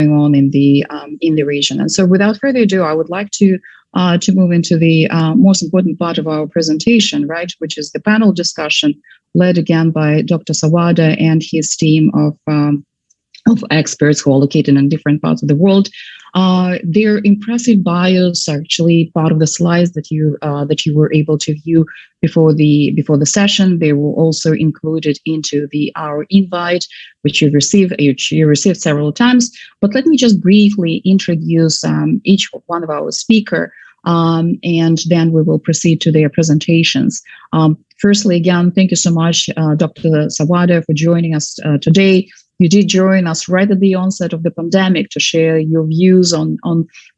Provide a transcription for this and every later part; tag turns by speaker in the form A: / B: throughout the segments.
A: on in the region. And so, without further ado, I would like to move into the most important part of our presentation, right, which is the panel discussion led again by Dr. Sawada and his team of experts who are located in different parts of the world. Their impressive bios are actually part of the slides that you were able to view before the session. They were also included into our invite, which you received several times. But let me just briefly introduce each one of our speaker, and then we will proceed to their presentations. Firstly, again, thank you so much, Dr. Sawada, for joining us today. You did join us right at the onset of the pandemic to share your views on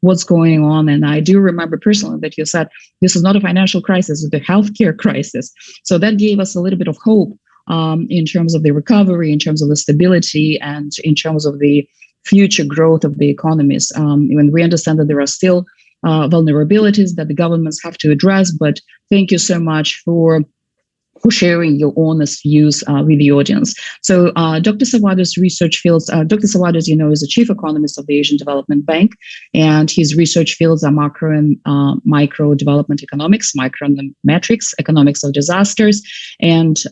A: what's going on. And I do remember personally that you said this is not a financial crisis, it's a healthcare crisis. So that gave us a little bit of hope in terms of the recovery, in terms of the stability, and in terms of the future growth of the economies. When we understand that there are still vulnerabilities that the governments have to address, but thank you so much for sharing your honest views with the audience. So Dr. Sawada's research fields, Dr. Sawada, as you know, is the chief economist of the Asian Development Bank, and his research fields are macro and micro development economics, microeconometrics, economics of disasters, and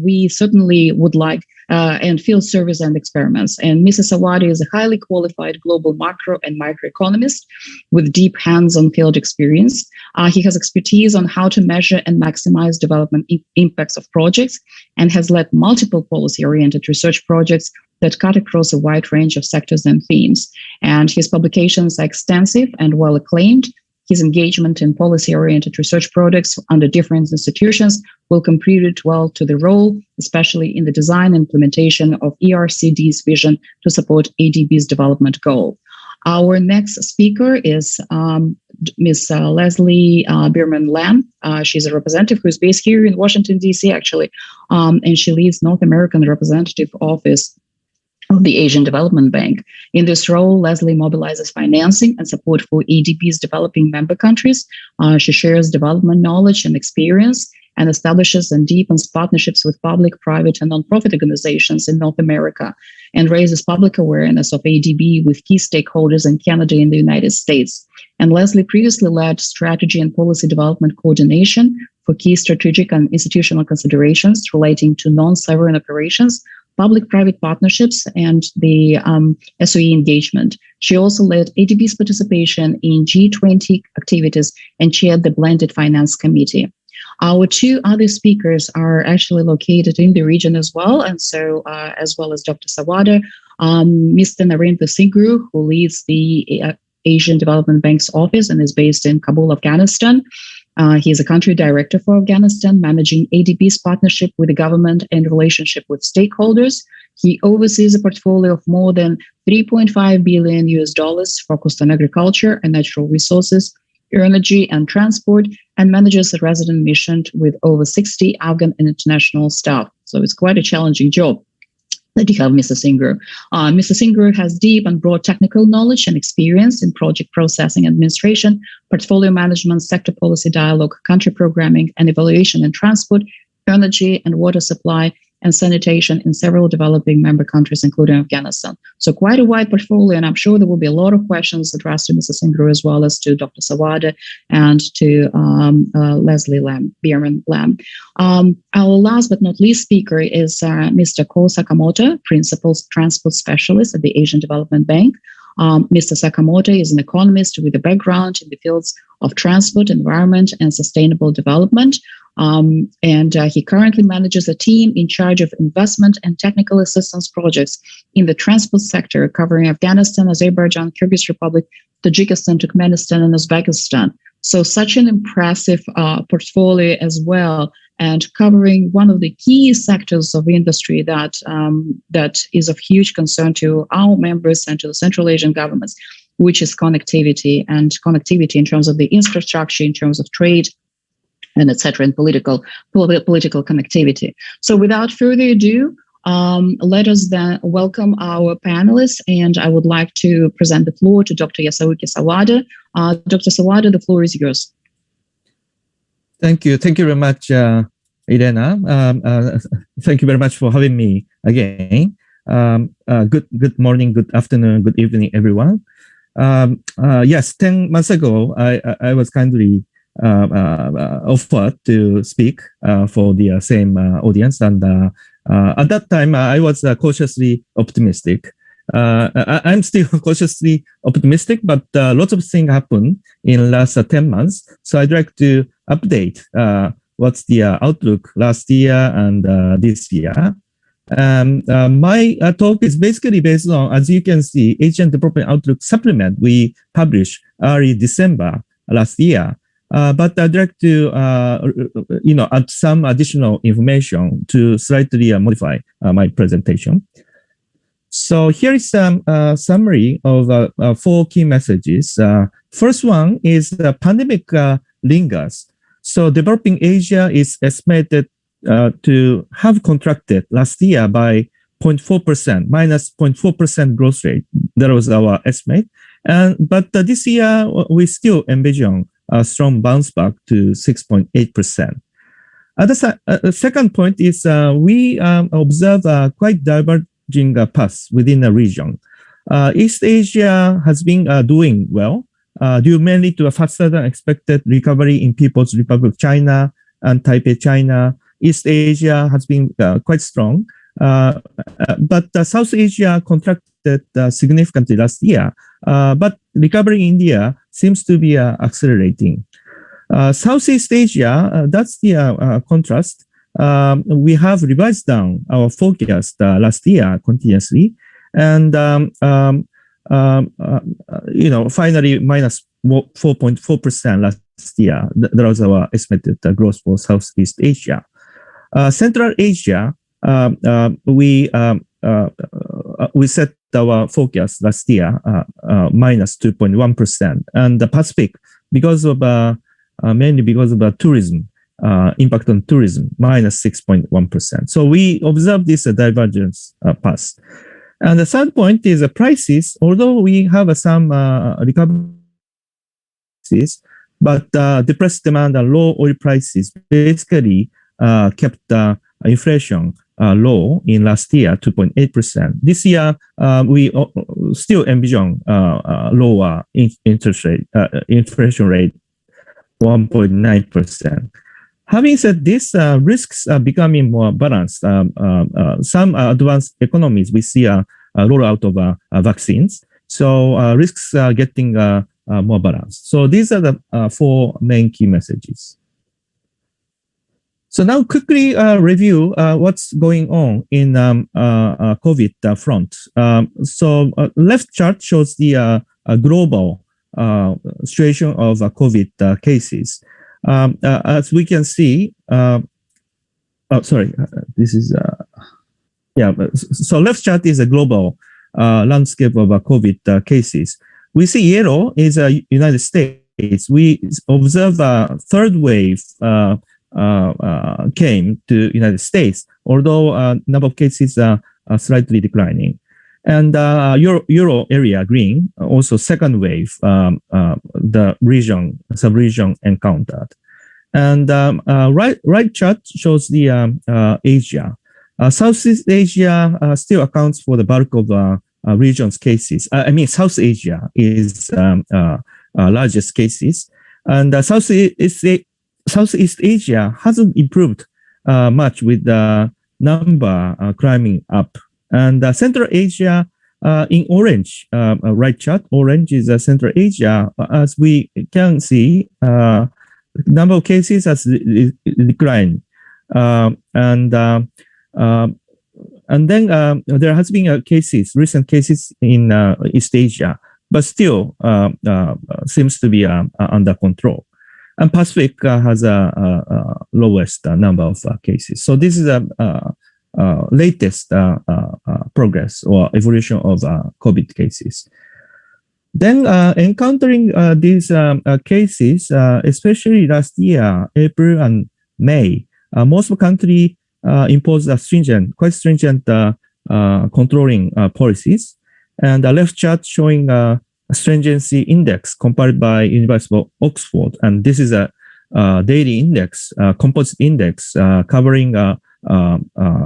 A: we certainly would like and field service and experiments. And Mr. Sawada is a highly qualified global macro and microeconomist with deep hands-on field experience. He has expertise on how to measure and maximize development impacts of projects, and has led multiple policy-oriented research projects that cut across a wide range of sectors and themes. And his publications are extensive and well acclaimed. His engagement in policy-oriented research projects under different institutions will contribute well to the role, especially in the design and implementation of ERCD's vision to support ADB's development goal. Our next speaker is Ms. Leslie Bierman-Lam. She's a representative who is based here in Washington, D.C., actually, and she leads North American Representative Office of the Asian Development Bank. In this role, Leslie mobilizes financing and support for ADB's developing member countries. She shares development knowledge and experience and establishes and deepens partnerships with public, private, and nonprofit organizations in North America, and raises public awareness of ADB with key stakeholders in Canada and the United States. And Leslie previously led strategy and policy development coordination for key strategic and institutional considerations relating to non-sovereign operations, public-private partnerships, and the SOE engagement. She also led ADB's participation in G20 activities and chaired the Blended Finance Committee. Our two other speakers are actually located in the region as well, and so as well as Dr. Sawada, Mr. Narendra Singh, who leads the Asian Development Bank's office and is based in Kabul, Afghanistan. He is a country director for Afghanistan, managing ADB's partnership with the government and relationship with stakeholders. He oversees a portfolio of more than $3.5 billion focused on agriculture and natural resources, energy and transport, and manages a resident mission with over 60 Afghan and international staff. So it's quite a challenging job that you have, Mr. Singh. Mr. Singh has deep and broad technical knowledge and experience in project processing administration, portfolio management, sector policy dialogue, country programming and evaluation in transport, energy and water supply, and sanitation in several developing member countries, including Afghanistan. So quite a wide portfolio, and I'm sure there will be a lot of questions addressed to Mr. Singh as well as to Dr. Sawada and to Leslie Bierman-Lam. Our last but not least speaker is Mr. Ko Sakamoto, Principal Transport Specialist at the Asian Development Bank. Mr. Sakamoto is an economist with a background in the fields of transport, environment, and sustainable development. And he currently manages a team in charge of investment and technical assistance projects in the transport sector, covering Afghanistan, Azerbaijan, Kyrgyz Republic, Tajikistan, Turkmenistan, and Uzbekistan. So such an impressive portfolio as well, and covering one of the key sectors of industry that is of huge concern to our members and to the Central Asian governments, which is connectivity, and connectivity in terms of the infrastructure, in terms of trade, and et cetera, and political connectivity. So without further ado, let us then welcome our panelists, and I would like to present the floor to Dr. Yasuaki Sawada. Dr. Sawada, the floor is yours.
B: Thank you. Thank you very much, Irena. Thank you very much for having me again. Good morning, good afternoon, good evening, everyone. Yes, 10 months ago, I was kindly offered to speak for the same audience, and at that time, I was cautiously optimistic. I'm still cautiously optimistic, but lots of things happened in last 10 months. So I'd like to update what's the outlook last year and this year. My talk is basically based on, as you can see, Asian Development Outlook supplement we published early December last year. But I'd like to, add some additional information to slightly modify my presentation. So here is some summary of 4 key messages. First one is the pandemic lingers. So developing Asia is estimated to have contracted last year by 0.4%, minus 0.4% growth rate. That was our estimate. But this year, we still envision a strong bounce back to 6.8%. The second point is we observe quite diverging paths within the region. East Asia has been doing well, due mainly to a faster than expected recovery in People's Republic of China and Taipei, China. East Asia has been quite strong, but South Asia contracted significantly last year. But recovery in India seems to be accelerating. Southeast Asia, that's the contrast. We have revised down our forecast last year continuously, and finally minus 4.4% last year. That was our estimated growth for Southeast Asia. Central Asia, we set our forecast last year minus 2.1%, and the Pacific, because of mainly because of tourism impact on tourism, minus 6.1%. So we observe this divergence path. And the third point is prices. Although we have some recovery, but depressed demand and low oil prices basically kept inflation low in last year, 2.8%. This year, we still envision lower interest rate, inflation rate, 1.9%. Having said this, risks are becoming more balanced. Some advanced economies, we see a rollout of vaccines. So risks are getting more balanced. So these are the 4 main key messages. So now quickly review what's going on in COVID front. So left chart shows the global situation of COVID cases. As we can see, this is, so left chart is a global landscape of COVID cases. We see yellow is United States. We observe a third wave came to United States, although number of cases are slightly declining. And Euro area green, also second wave, the region, sub-region encountered. And right chart shows the Asia. Southeast Asia still accounts for the bulk of region's cases. I mean, South Asia is largest cases. And Southeast Asia hasn't improved much with the number climbing up. And Central Asia in orange, right chart, orange is Central Asia. As we can see, number of cases has declined. And then there has been recent cases in East Asia, but still seems to be under control. And Pacific has a lowest number of cases. So this is a latest progress or evolution of COVID cases. Then encountering these cases, especially last year, April and May, most of the country imposed quite stringent controlling policies. And the left chart showing a stringency index compared by University of Oxford. And this is a daily index, composite index covering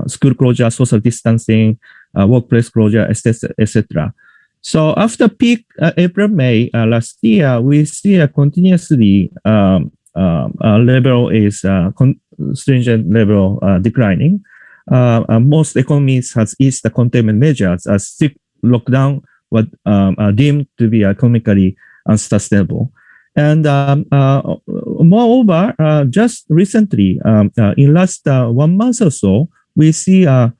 B: school closure, social distancing, workplace closure, etc. So after peak April, May last year, we see a continuously level is stringent level declining. Most economies has eased the containment measures as strict lockdown was deemed to be economically unsustainable. And moreover, just recently, in last 1 month or so, we see a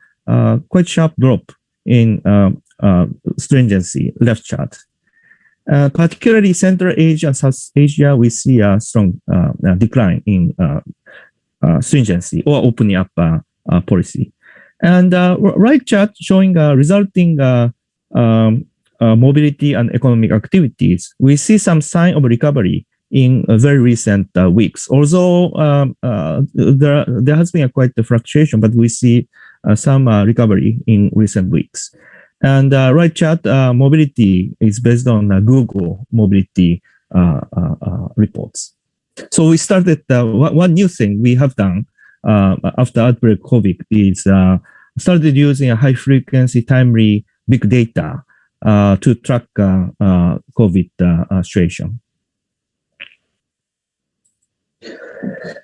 B: quite sharp drop in stringency, left chart. Particularly Central Asia and South Asia, we see a strong decline in stringency or opening up policy. And right chart showing resulting mobility and economic activities, we see some sign of recovery in very recent weeks. Although there has been quite a fluctuation, but we see some recovery in recent weeks. And right chart mobility is based on Google mobility reports. So we started one new thing we have done after outbreak COVID is started using a high frequency timely big data to track COVID situation.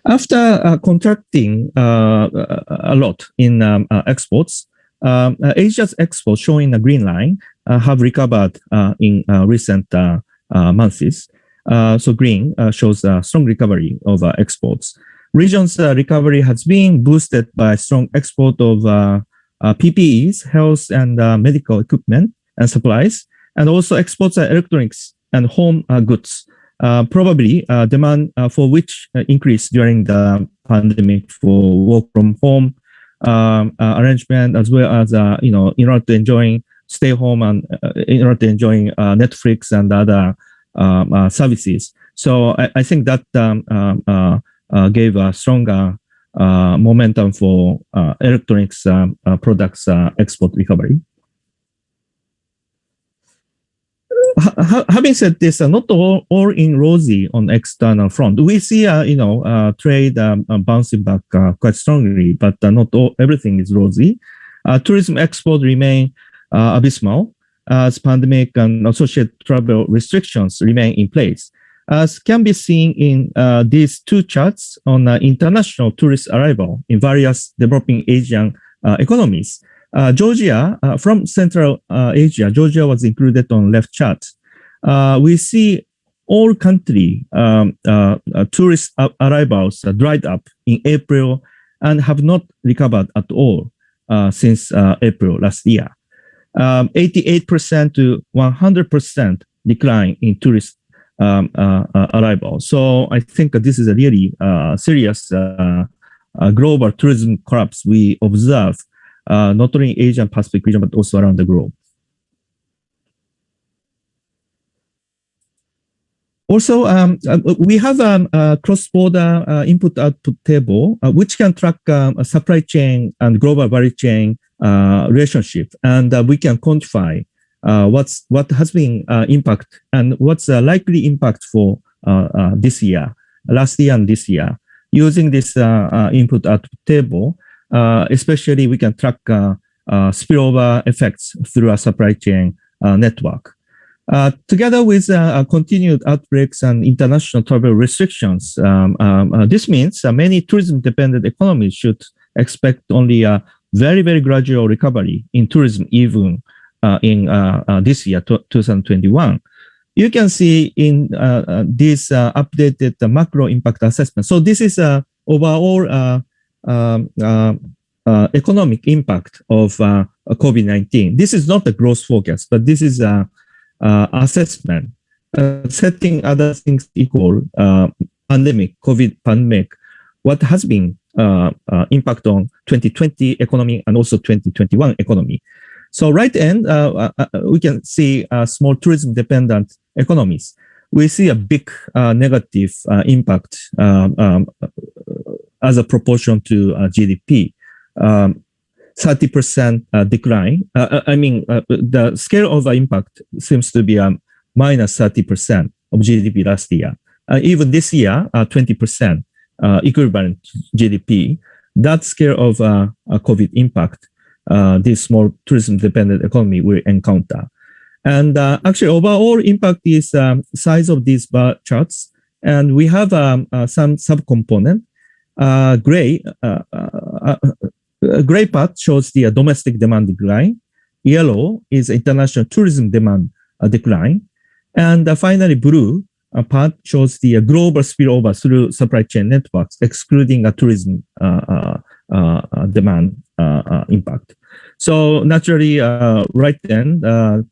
B: After contracting a lot in exports, Asia's exports showing a green line have recovered in recent months. So green shows a strong recovery of exports. Region's recovery has been boosted by strong export of PPEs, health and medical equipment and supplies, and also exports of electronics and home goods. Probably demand for which increased during the pandemic for work from home arrangement, as well as in order to enjoying stay home and in order to enjoying Netflix and other services. So I think that gave a stronger momentum for electronics products export recovery. Having said this, not all in rosy on external front. We see, trade bouncing back quite strongly, but not everything is rosy. Tourism export remain abysmal as pandemic and associated travel restrictions remain in place. As can be seen in these two charts on international tourist arrival in various developing Asian economies. Georgia, from Central Asia, Georgia was included on left chart. We see all country tourist arrivals dried up in April and have not recovered at all since April last year. 88% to 100% decline in tourist arrival. So I think this is a really serious global tourism collapse we observe not only in Asian Pacific region, but also around the globe. Also, we have a cross-border input-output table, which can track a supply chain and global value chain relationship, and we can quantify what has been impact and what's the likely impact for this year, last year and this year. Using this input-output table, especially we can track spillover effects through a supply chain network. Together with continued outbreaks and international travel restrictions, this means many tourism-dependent economies should expect only a very, very gradual recovery in tourism even in this year, 2021. You can see in this updated macro impact assessment. So this is overall economic impact of COVID-19. This is not a growth forecast, but this is assessment. Setting other things equal, pandemic, COVID pandemic, what has been impact on 2020 economy and also 2021 economy. So right end, we can see small tourism-dependent economies. We see a big negative impact as a proportion to GDP. 30% decline. The scale of the impact seems to be minus 30% of GDP last year. Even this year, 20% equivalent GDP. that scale of COVID impact this small tourism-dependent economy will encounter. And actually, overall impact is size of these bar charts. And we have some subcomponent. Gray part shows the domestic demand decline. Yellow is international tourism demand decline. And finally, blue part shows the global spillover through supply chain networks, excluding tourism demand impact. So naturally, right then,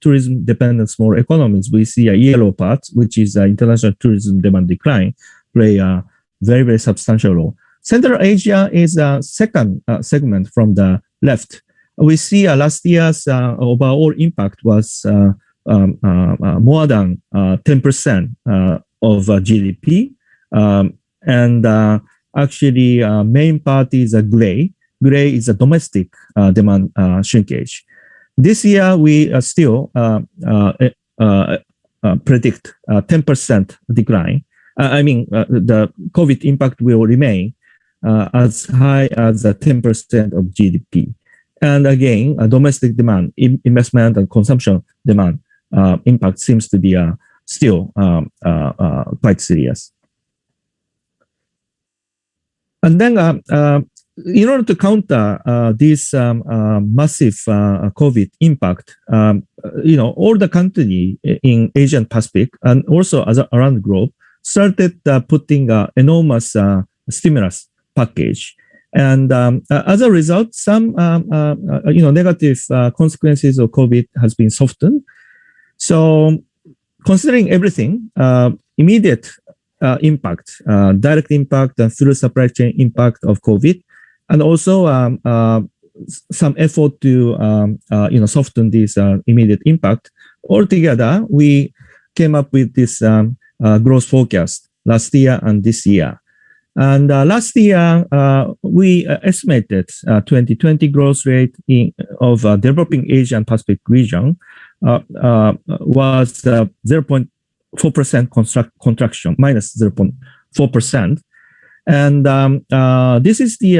B: tourism-dependent small economies, we see a yellow part, which is international tourism demand decline, play a very, very substantial role. Central Asia is a second segment from the left. We see last year's overall impact was more than 10% of GDP. And actually, main part is gray. Gray is a domestic demand shrinkage. This year, we still predict 10% decline. The COVID impact will remain as high as 10% of GDP. And again, domestic demand, investment and consumption demand impact seems to be still quite serious. And then in order to counter this massive COVID impact, all the countries in Asian Pacific and also around the globe started putting enormous stimulus package. And as a result, some negative consequences of COVID has been softened. So considering everything, immediate impact, direct impact through supply chain impact of COVID, and also some effort to soften this immediate impact. Altogether, we came up with this growth forecast last year and this year. And last year, we estimated 2020 growth rate of developing Asia and Pacific region was 0.4% contraction, minus 0.4%. And this is the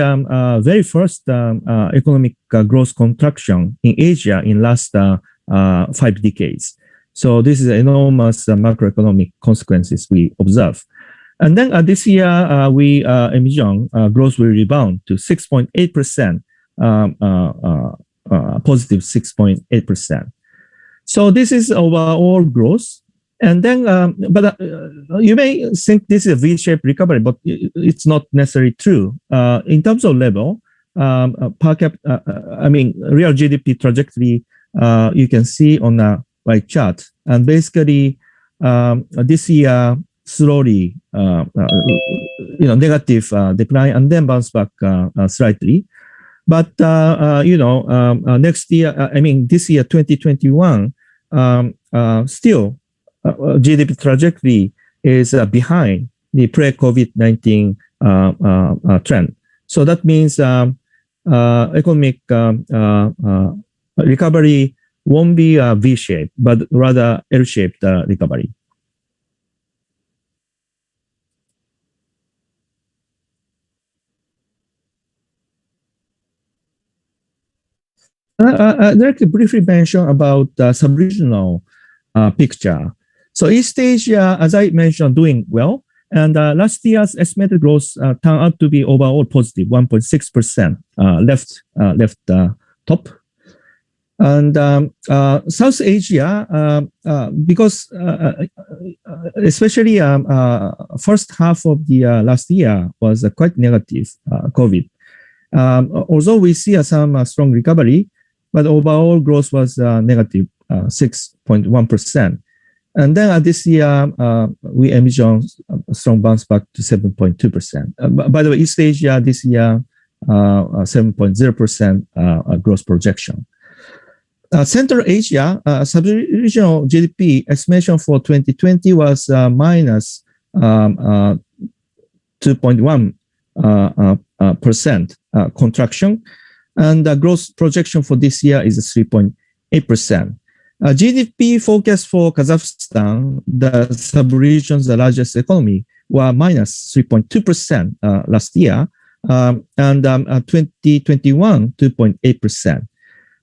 B: very first economic growth contraction in Asia in last 5 decades. So this is enormous macroeconomic consequences we observe. And then this year, we envision growth will rebound to 6.8%, positive 6.8%. So this is overall growth. And then, but you may think this is a V-shaped recovery, but it's not necessarily true. In terms of level, per capita, real GDP trajectory, you can see on the right chart. And basically, this year, slowly, negative decline and then bounce back slightly. But, next year, this year, 2021, still, GDP trajectory is behind the pre-COVID-19 trend. So that means economic recovery won't be a V-shaped, but rather L-shaped recovery. I'd like to briefly mention about sub-regional picture. So East Asia, as I mentioned, doing well. And last year's estimated growth turned out to be overall positive, 1.6%, left top. And South Asia, because especially first half of the last year was quite negative, COVID. Although we see some strong recovery, but overall growth was negative 6.1%. And then this year, we envision a strong bounce back to 7.2%. By the way, East Asia this year, 7.0% growth projection. Central Asia, sub-regional GDP estimation for 2020 was minus 2.1% contraction. And the growth projection for this year is 3.8%. GDP forecast for Kazakhstan, the sub-region's largest economy, were minus 3.2% last year. and 2021, 2.8%.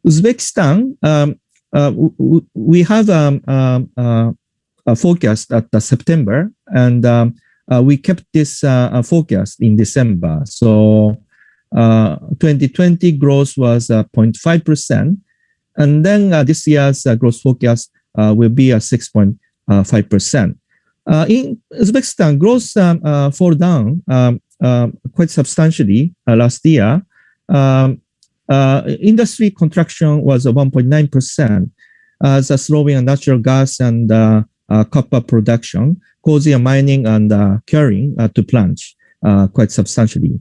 B: Uzbekistan, we have a forecast at September, and we kept this forecast in December. So 2020 growth was 0.5%, and then this year's growth forecast will be 6.5%. In Uzbekistan, growth fall down quite substantially last year. Industry contraction was 1.9% as a slowing natural gas and copper production, causing mining and carrying to plunge quite substantially.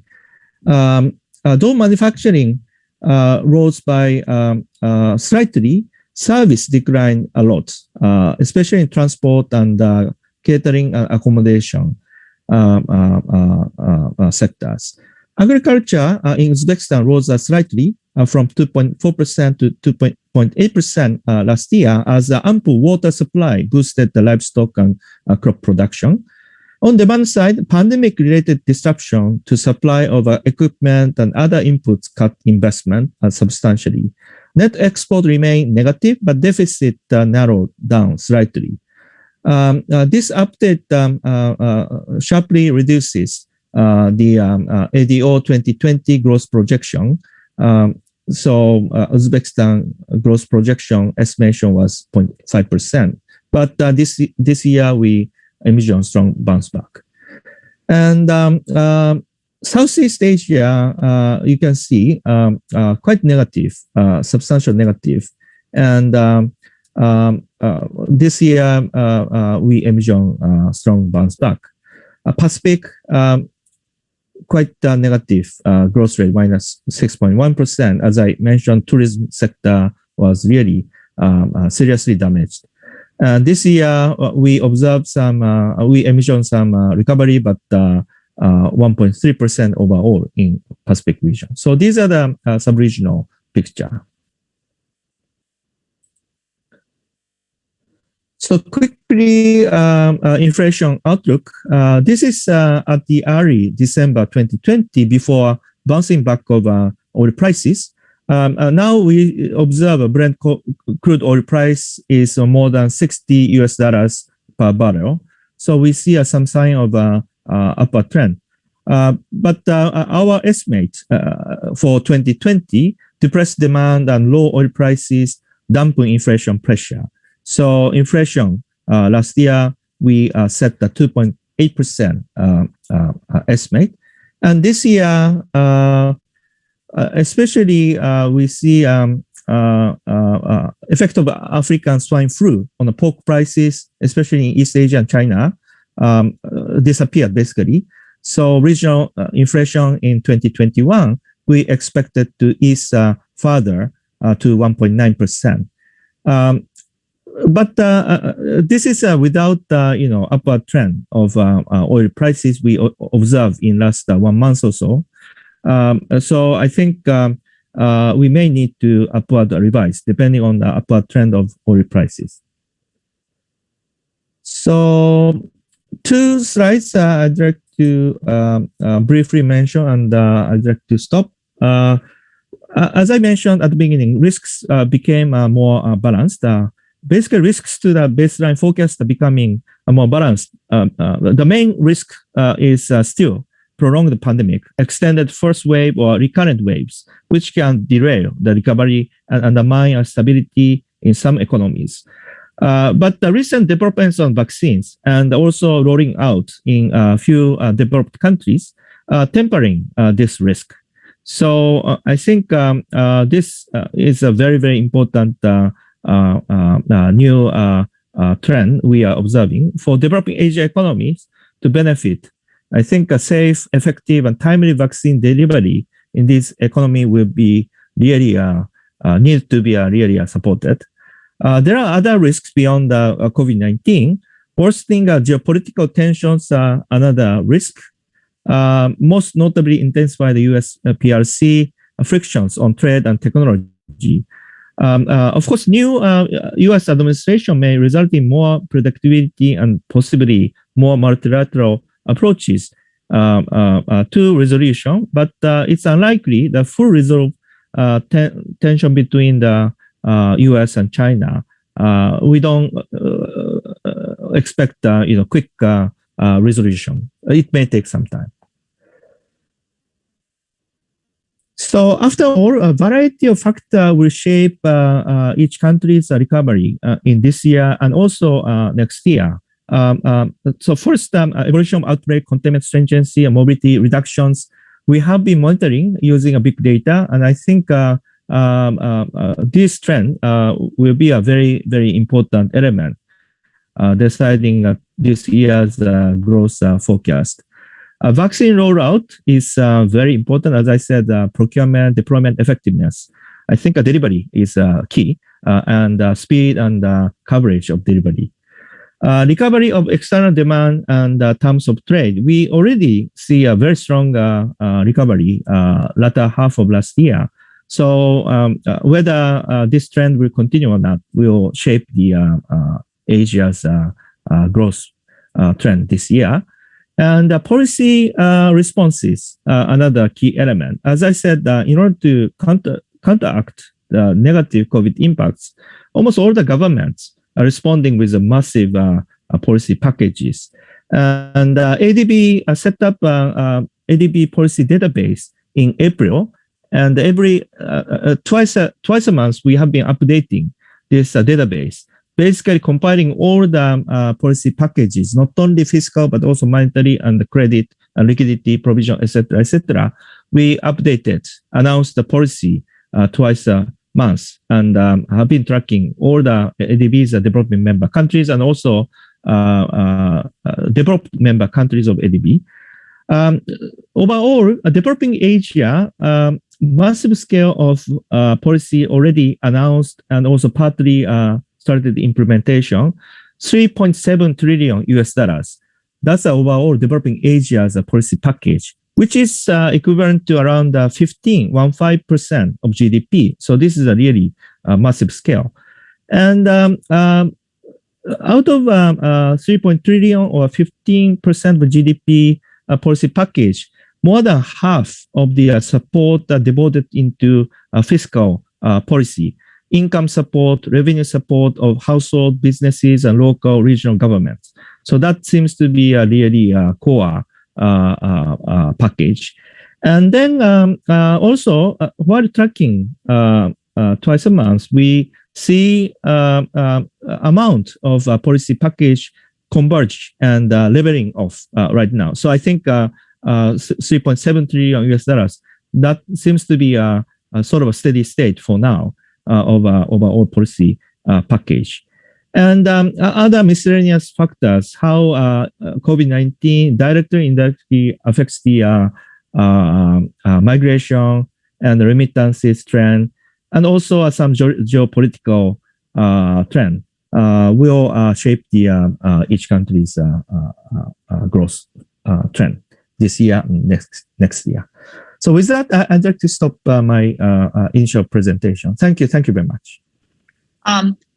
B: Though manufacturing rose by slightly, service declined a lot, especially in transport and catering and accommodation sectors. Agriculture in Uzbekistan rose slightly from 2.4% to 2.8% last year as ample water supply boosted the livestock and crop production. On demand side, pandemic-related disruption to supply of equipment and other inputs cut investment substantially. Net export remained negative, but deficit narrowed down slightly. This update sharply reduces the ADO 2020 growth projection. So Uzbekistan growth projection estimation was 0.5%. But this year we envision strong bounce back. And Southeast Asia, you can see quite negative, substantial negative. And this year we envision strong bounce back. Pacific, quite negative growth rate, minus 6.1%. As I mentioned, tourism sector was really seriously damaged. This year, we observed we envision some recovery, but 1.3% overall in Pacific region. So these are the sub-regional picture. So quickly, inflation outlook. This is at the early December 2020 before bouncing back of oil prices. Now we observe Brent crude oil price is more than $60 per barrel. So we see some sign of upward trend. But our estimate for 2020, depressed demand and low oil prices dampen inflation pressure. So inflation last year, we set the 2.8% estimate. And this year, especially we see effect of African swine flu on the pork prices, especially in East Asia and China, disappeared basically. So regional inflation in 2021, we expected to ease further to 1.9%. But this is without upward trend of oil prices we observed in last 1 month or so. So I think we may need to upward revise depending on the upward trend of oil prices. So 2 slides I'd like to briefly mention, and I'd like to stop. As I mentioned at the beginning, risks became more balanced. Basically, risks to the baseline forecast are becoming more balanced. The main risk is still prolonged pandemic, extended first wave or recurrent waves, which can derail the recovery and undermine stability in some economies. But the recent developments on vaccines and also rolling out in a few developed countries tempering this risk. So I think this is a very, very important new trend we are observing for developing Asia economies to benefit. I think a safe, effective, and timely vaccine delivery in this economy will be really need to be really supported. There are other risks beyond COVID-19. Worsening geopolitical tensions are another risk. Most notably intensify the U.S. PRC frictions on trade and technology. Of course, new U.S. administration may result in more predictability and possibly more multilateral approaches to resolution, but it's unlikely the full resolve tension between the U.S. and China. We don't expect quick resolution. It may take some time. So after all, a variety of factors will shape each country's recovery in this year and also next year. So first, evolution of outbreak, containment stringency, and mobility reductions. We have been monitoring using a big data, and I think this trend will be a very, very important element deciding this year's growth forecast. Vaccine rollout is very important. As I said, procurement, deployment, effectiveness. I think delivery is key, and speed and coverage of delivery. Recovery of external demand and terms of trade. We already see a very strong recovery latter half of last year. So whether this trend will continue or not will shape the Asia's growth trend this year. And policy responses, another key element. As I said, in order to counteract the negative COVID impacts, almost all the governments are responding with a massive policy packages. And ADB set up ADB policy database in April, and every twice a month we have been updating this database, basically compiling all the policy packages, not only fiscal but also monetary and credit and liquidity provision, etc., etc. We updated, announced the policy twice a month, and have been tracking all the ADB's development member countries and also developed member countries of ADB. Overall, developing Asia, massive scale of policy already announced and also partly started implementation, 3.7 trillion US dollars. That's the overall developing Asia's policy package, which is equivalent to around 15% of GDP. So this is a really massive scale. And out of 3.3 trillion or 15% of GDP policy package, more than half of the support devoted into fiscal policy, income support, revenue support of household, businesses, and local regional governments. So that seems to be a really core package. And then also, while tracking twice a month, we see amount of policy package converge and leveling off right now. So I think 3.7 trillion US dollars, that seems to be a sort of a steady state for now of overall policy package. And other miscellaneous factors, how COVID-19 directly indirectly affects the migration and remittances trend, and also some geopolitical trend will shape the each country's growth trend this year and next year. So with that, I'd like to stop my initial presentation. Thank you very much.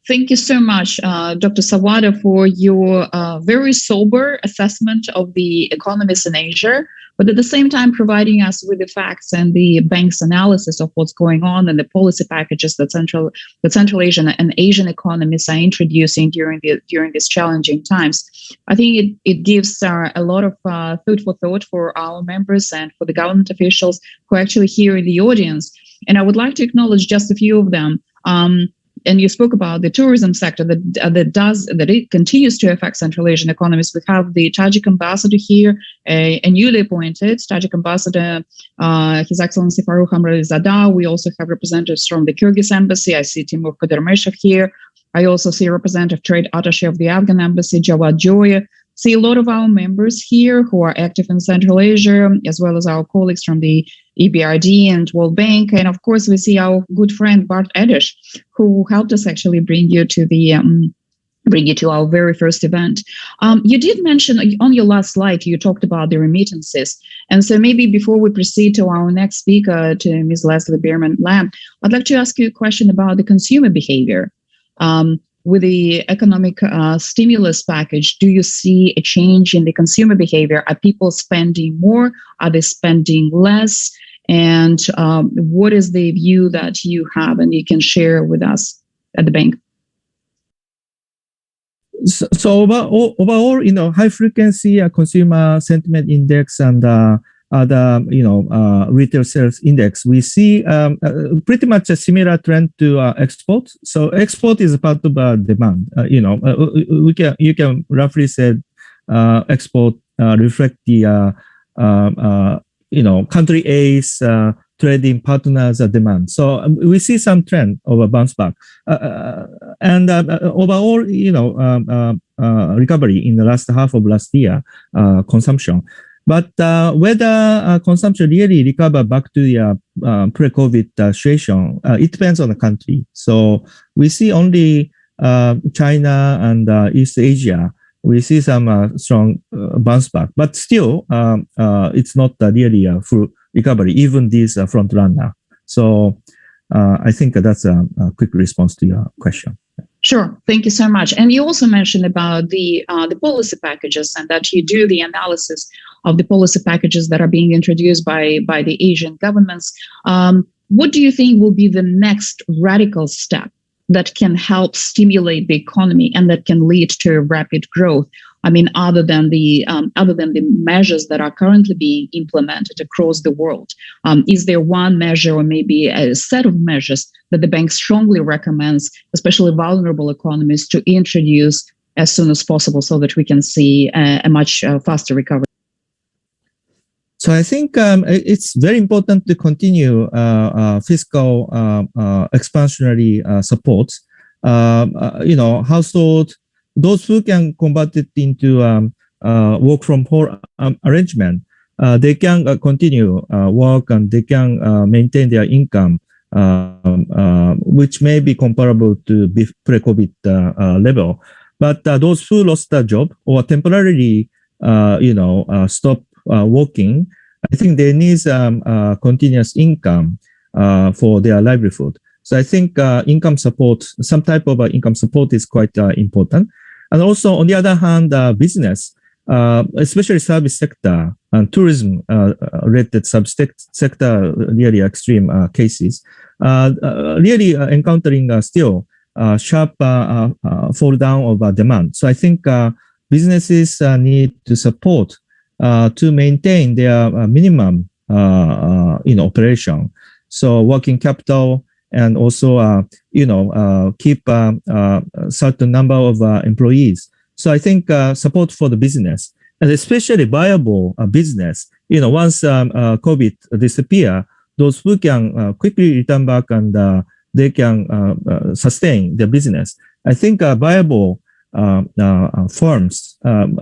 A: Thank you so much, Dr. Sawada, for your very sober assessment of the economies in Asia, but at the same time providing us with the facts and the bank's analysis of what's going on and the policy packages that Central Asian and Asian economies are introducing during these challenging times. I think it gives a lot of food for thought for our members and for the government officials who are actually here in the audience. And I would like to acknowledge just a few of them. And you spoke about the tourism sector that it continues to affect Central Asian economies. We have the Tajik ambassador here, a newly appointed Tajik ambassador, His Excellency Farukh Amralizadeh. We also have representatives from the Kyrgyz embassy. I see Timur Kadermeshev here. I also see a representative trade attaché of the Afghan embassy, Jawad Joya. See a lot of our members here who are active in Central Asia, as well as our colleagues from the EBRD and World Bank. And of course, we see our good friend Bart Edish, who helped us actually bring you to our very first event. You did mention on your last slide, you talked about the remittances. And so maybe before we proceed to our next speaker, to Ms. Leslie Bierman-Lamb, I'd like to ask you a question about the consumer behavior. with the economic stimulus package, do you see a change in the consumer behavior? Are people spending more? Are they spending less? And what is the view that you have and you can share with us at the bank?
B: So overall, high frequency consumer sentiment index and other, retail sales index, we see pretty much a similar trend to export. So export is part of demand. You can roughly say export reflect the country A's trading partners' demand. So we see some trend of a bounce back, and overall, recovery in the last half of last year, consumption. But whether consumption really recover back to the pre-COVID situation, it depends on the country. So we see only China and East Asia. We see some strong bounce back, but still, it's not really a full recovery, even this front runner. So I think that's a quick response to your question.
A: Sure. Thank you so much. And you also mentioned about the policy packages and that you do the analysis of the policy packages that are being introduced by the Asian governments. What do you think will be the next radical step that can help stimulate the economy and that can lead to rapid growth? I mean, other than the measures that are currently being implemented across the world, is there one measure or maybe a set of measures that the bank strongly recommends, especially vulnerable economies, to introduce as soon as possible so that we can see a much faster recovery?
B: So I think it's very important to continue fiscal expansionary support. Household, those who can convert it into work from home arrangement, they can continue work and they can maintain their income, which may be comparable to pre-COVID level. But those who lost their job or temporarily, stop working, I think they need continuous income for their livelihood. So I think income support, some type of income support is quite important. And also, on the other hand, business, especially service sector and tourism related sector, really extreme cases, really encountering still sharp fall down of demand. So I think businesses need to support to maintain their minimum operation. So working capital and also keep a certain number of employees. So I think support for the business and especially viable business. Once COVID disappear, those who can quickly return back and they can sustain their business. I think viable firms,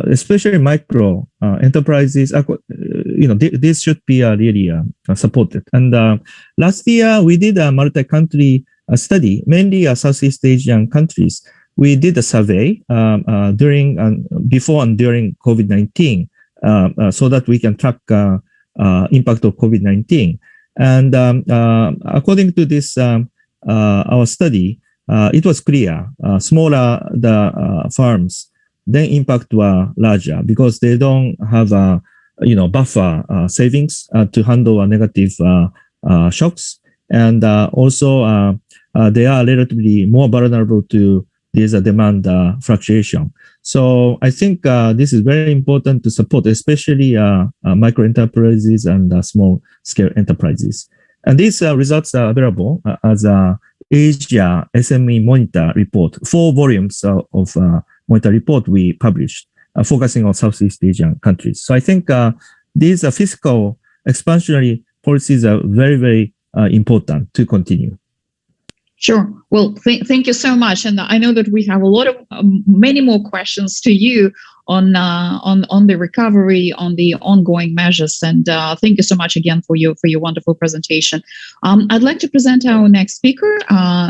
B: especially micro enterprises, this should be really supported. And last year, we did a multi-country study, mainly Southeast Asian countries. We did a survey before and during COVID-19 so that we can track impact of COVID-19. And according to this, our study, it was clear, smaller the firms, then impact were larger because they don't have buffer savings to handle negative shocks. And also they are relatively more vulnerable to this demand fluctuation. So I think this is very important to support, especially micro enterprises and small scale enterprises. And these results are available as a Asia SME Monitor report, 4 volumes of Monitor report we published, focusing on Southeast Asian countries. So I think these fiscal expansionary policies are very, very important to continue.
A: Sure. Well, thank you so much. And I know that we have a lot of many more questions to you on the recovery, on the ongoing measures. And thank you so much again for your wonderful presentation. I'd like to present our next speaker,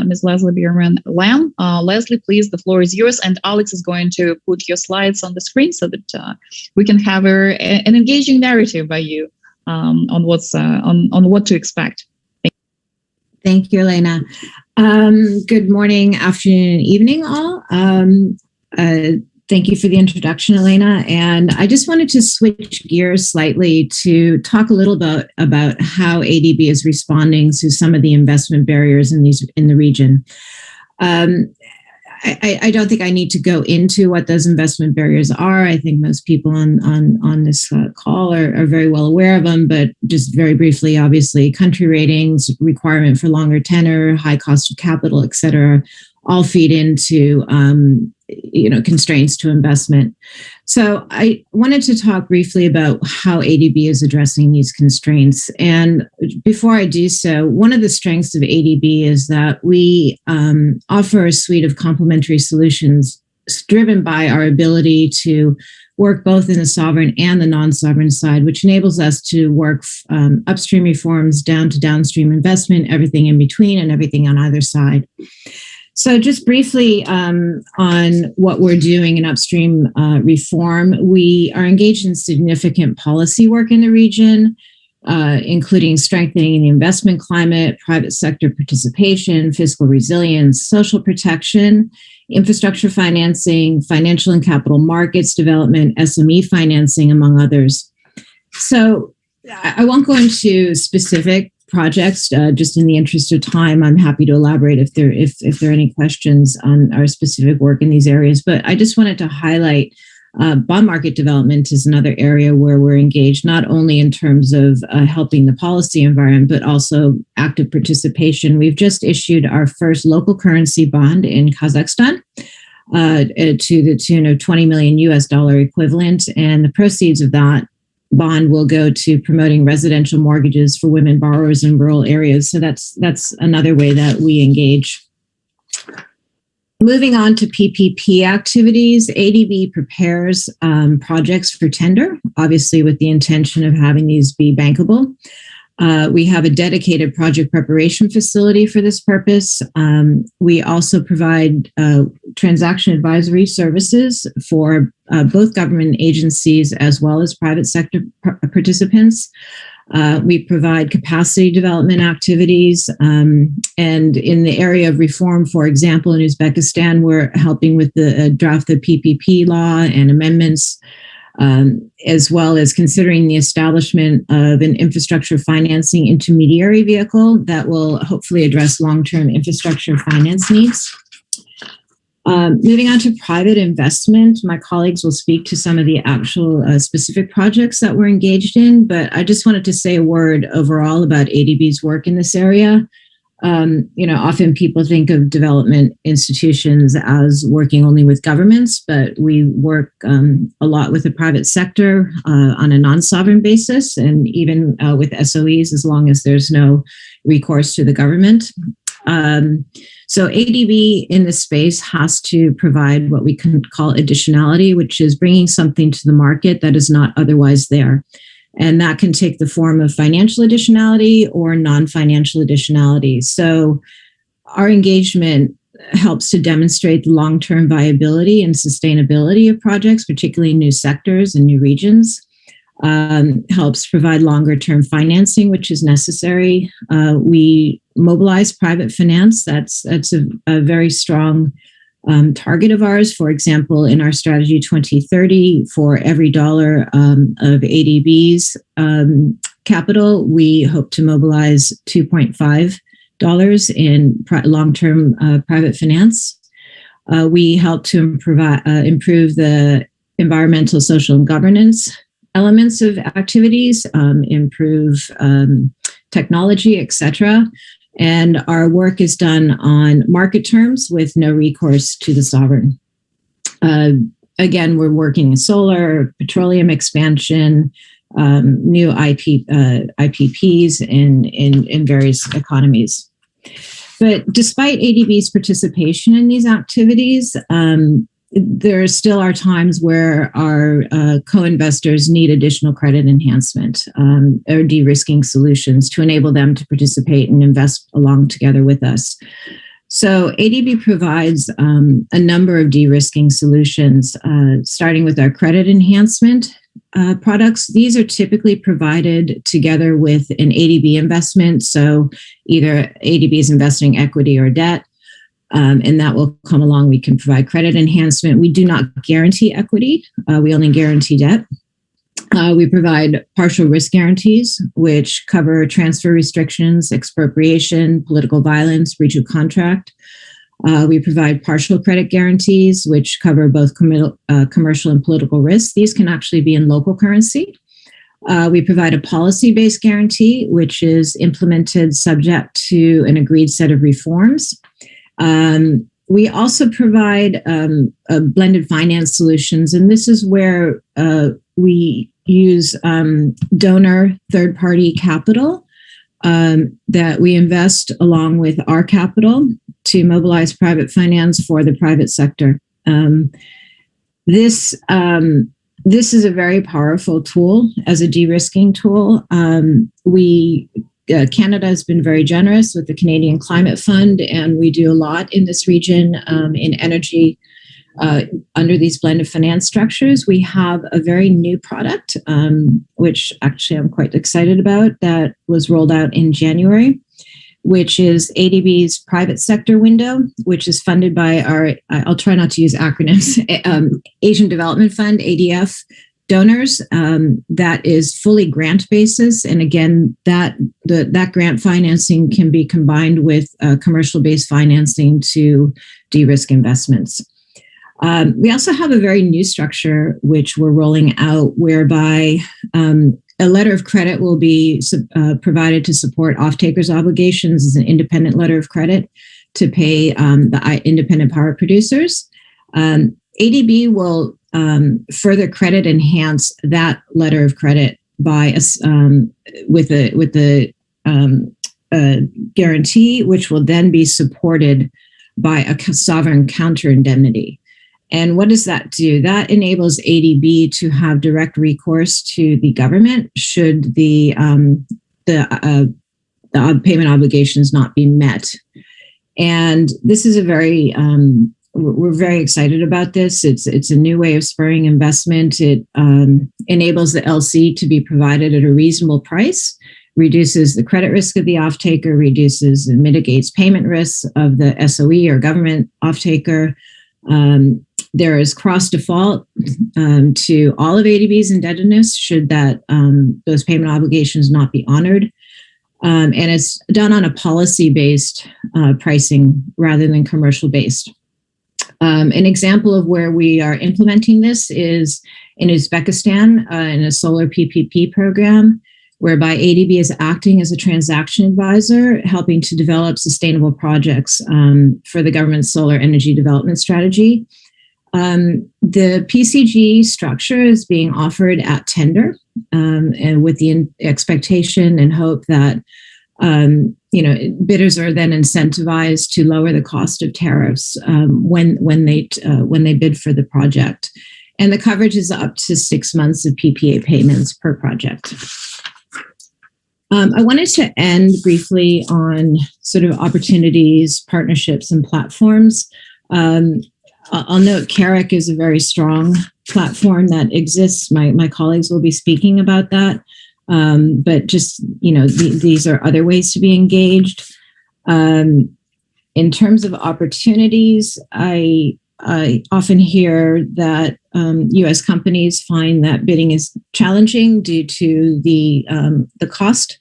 A: Ms. Leslie Bierman Lamb. Leslie, please, the floor is yours. And Alex is going to put your slides on the screen so that we can have an engaging narrative by you on what to expect.
C: Thank you, Elena. Good morning, afternoon, and evening, all. Thank you for the introduction, Elena. And I just wanted to switch gears slightly to talk a little about how ADB is responding to some of the investment barriers in the region. I don't think I need to go into what those investment barriers are. I think most people on this call are very well aware of them, but just very briefly, obviously, country ratings, requirement for longer tenor, high cost of capital, et cetera, all feed into constraints to investment. So I wanted to talk briefly about how ADB is addressing these constraints. And before I do so, one of the strengths of ADB is that we offer a suite of complementary solutions driven by our ability to work both in the sovereign and the non-sovereign side, which enables us to work upstream reforms down to downstream investment, everything in between and everything on either side. So just briefly on what we're doing in upstream reform, we are engaged in significant policy work in the region, including strengthening the investment climate, private sector participation, fiscal resilience, social protection, infrastructure financing, financial and capital markets development, SME financing, among others. So I won't go into specific projects. Just in the interest of time, I'm happy to elaborate if there are any questions on our specific work in these areas. But I just wanted to highlight bond market development is another area where we're engaged, not only in terms of helping the policy environment, but also active participation. We've just issued our first local currency bond in Kazakhstan to the tune of $20 million US equivalent, and the proceeds of that bond will go to promoting residential mortgages for women borrowers in rural areas. So that's another way that we engage. Moving on to PPP activities, ADB prepares projects for tender, obviously with the intention of having these be bankable. We have a dedicated project preparation facility for this purpose. We also provide transaction advisory services for both government agencies as well as private sector participants. We provide capacity development activities. And in the area of reform, for example, in Uzbekistan, we're helping with the draft of PPP law and amendments, as well as considering the establishment of an infrastructure financing intermediary vehicle that will hopefully address long-term infrastructure finance needs. Moving on to private investment, my colleagues will speak to some of the actual specific projects that we're engaged in, but I just wanted to say a word overall about ADB's work in this area. Often people think of development institutions as working only with governments, but we work a lot with the private sector on a non-sovereign basis, and even with SOEs as long as there's no recourse to the government. So ADB in this space has to provide what we can call additionality, which is bringing something to the market that is not otherwise there. And that can take the form of financial additionality or non-financial additionality. So our engagement helps to demonstrate the long-term viability and sustainability of projects, particularly in new sectors and new regions. Helps provide longer-term financing, which is necessary. We mobilize private finance. That's a very strong target of ours. For example, in our strategy 2030, for every dollar of ADB's capital, we hope to mobilize $2.5 in long-term private finance. We help to improve the environmental, social, and governance elements of activities, improve technology, etc. And our work is done on market terms with no recourse to the sovereign. Again, we're working in solar, petroleum expansion, new IPPs in various economies. But despite ADB's participation in these activities, there still are times where our co-investors need additional credit enhancement or de-risking solutions to enable them to participate and invest along together with us. So ADB provides a number of de-risking solutions, starting with our credit enhancement, products. These are typically provided together with an ADB investment. So either ADB is investing equity or debt, and that will come along. We can provide credit enhancement. We do not guarantee equity. We only guarantee debt. We provide partial risk guarantees, which cover transfer restrictions, expropriation, political violence, breach of contract. We provide partial credit guarantees, which cover both commercial and political risks. These can actually be in local currency. We provide a policy-based guarantee, which is implemented subject to an agreed set of reforms. We also provide blended finance solutions, and this is where we use donor third-party capital that we invest along with our capital to mobilize private finance for the private sector. This is a very powerful tool as a de-risking tool. Canada has been very generous with the Canadian Climate Fund, and we do a lot in this region in energy under these blended finance structures. We have a very new product, which actually I'm quite excited about, that was rolled out in January, which is ADB's private sector window, which is funded by I'll try not to use acronyms, Asian Development Fund, ADF donors. That is fully grant basis. And again, that grant financing can be combined with commercial-based financing to de-risk investments. We also have a very new structure, which we're rolling out, whereby a letter of credit will be provided to support off-takers' obligations as an independent letter of credit to pay the independent power producers. ADB will further credit enhance that letter of credit by with a guarantee, which will then be supported by a sovereign counter indemnity. And what does that do? That enables ADB to have direct recourse to the government should the payment obligations not be met. And this is we're very excited about this. It's a new way of spurring investment. It enables the LC to be provided at a reasonable price, reduces the credit risk of the off-taker, reduces and mitigates payment risks of the SOE or government off-taker. There is cross-default to all of ADB's indebtedness should those payment obligations not be honored. And it's done on a policy-based pricing rather than commercial-based. An example of where we are implementing this is in Uzbekistan in a solar PPP program, whereby ADB is acting as a transaction advisor, helping to develop sustainable projects for the government's solar energy development strategy. The PCG structure is being offered at tender, and with the expectation and hope that bidders are then incentivized to lower the cost of tariffs when they bid for the project. And the coverage is up to 6 months of PPA payments per project. I wanted to end briefly on sort of opportunities, partnerships, and platforms. I'll note Carrick is a very strong platform that exists. My colleagues will be speaking about that. But just, these are other ways to be engaged. In terms of opportunities, I often hear that U.S. companies find that bidding is challenging due to the cost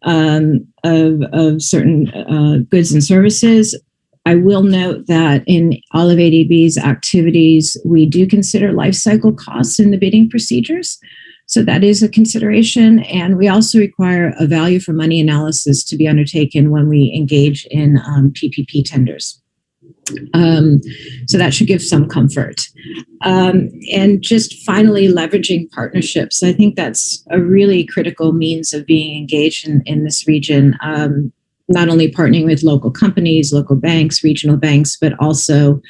C: of certain goods and services. I will note that in all of ADB's activities, we do consider life cycle costs in the bidding procedures. So that is a consideration. And we also require a value for money analysis to be undertaken when we engage in PPP tenders. So that should give some comfort. And just finally, leveraging partnerships. I think that's a really critical means of being engaged in this region. Not only partnering with local companies, local banks, regional banks, but also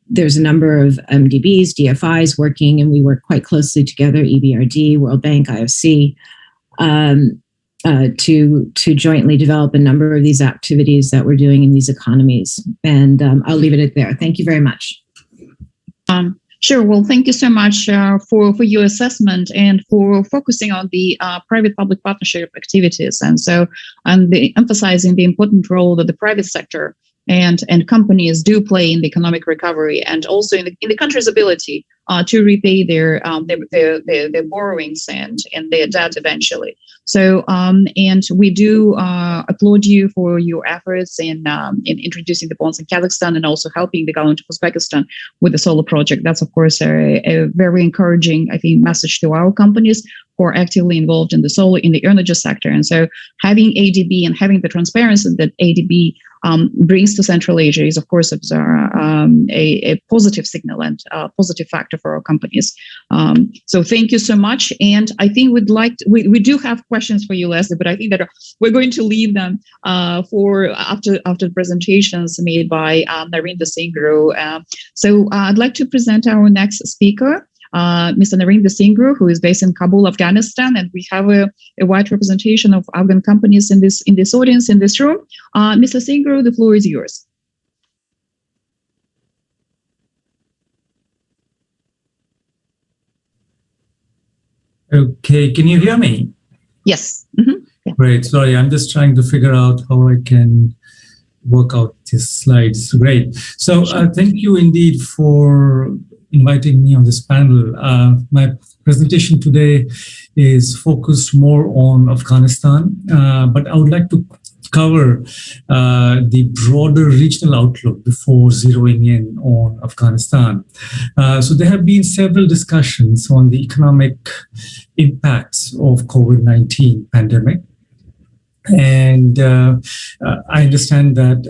C: there's a number of MDBs, DFIs working, and we work quite closely together, EBRD, World Bank, IFC, to jointly develop a number of these activities that we're doing in these economies. And I'll leave it at there. Thank you very much.
A: Sure. Well, thank you so much for your assessment and for focusing on the private-public partnership activities, and emphasizing the important role that the private sector and companies do play in the economic recovery, and also in the country's ability to repay their borrowings and their debt eventually. So, and we do applaud you for your efforts in introducing the bonds in Kazakhstan and also helping the government of Uzbekistan with the solar project. That's, of course, a very encouraging, I think, message to our companies who are actively involved in the energy sector. And so having ADB and having the transparency that ADB brings to Central Asia is, of course, a positive signal and a positive factor for our companies. So thank you so much. And I think we do have questions for you, Leslie, but I think that we're going to leave them for after the presentations made by Narinder Singru. So I'd like to present our next speaker, Mr. Narinder Singru, who is based in Kabul, Afghanistan, and we have a wide representation of Afghan companies in this audience, in this room. Mr. Singru, the floor is yours.
D: Okay, can you hear me?
A: Yes. Mm-hmm. Yeah.
D: Great. Sorry, I'm just trying to figure out how I can work out these slides. Great. So thank you indeed for inviting me on this panel. My presentation today is focused more on Afghanistan, but I would like to cover the broader regional outlook before zeroing in on Afghanistan. So there have been several discussions on the economic impacts of COVID-19 pandemic. And I understand that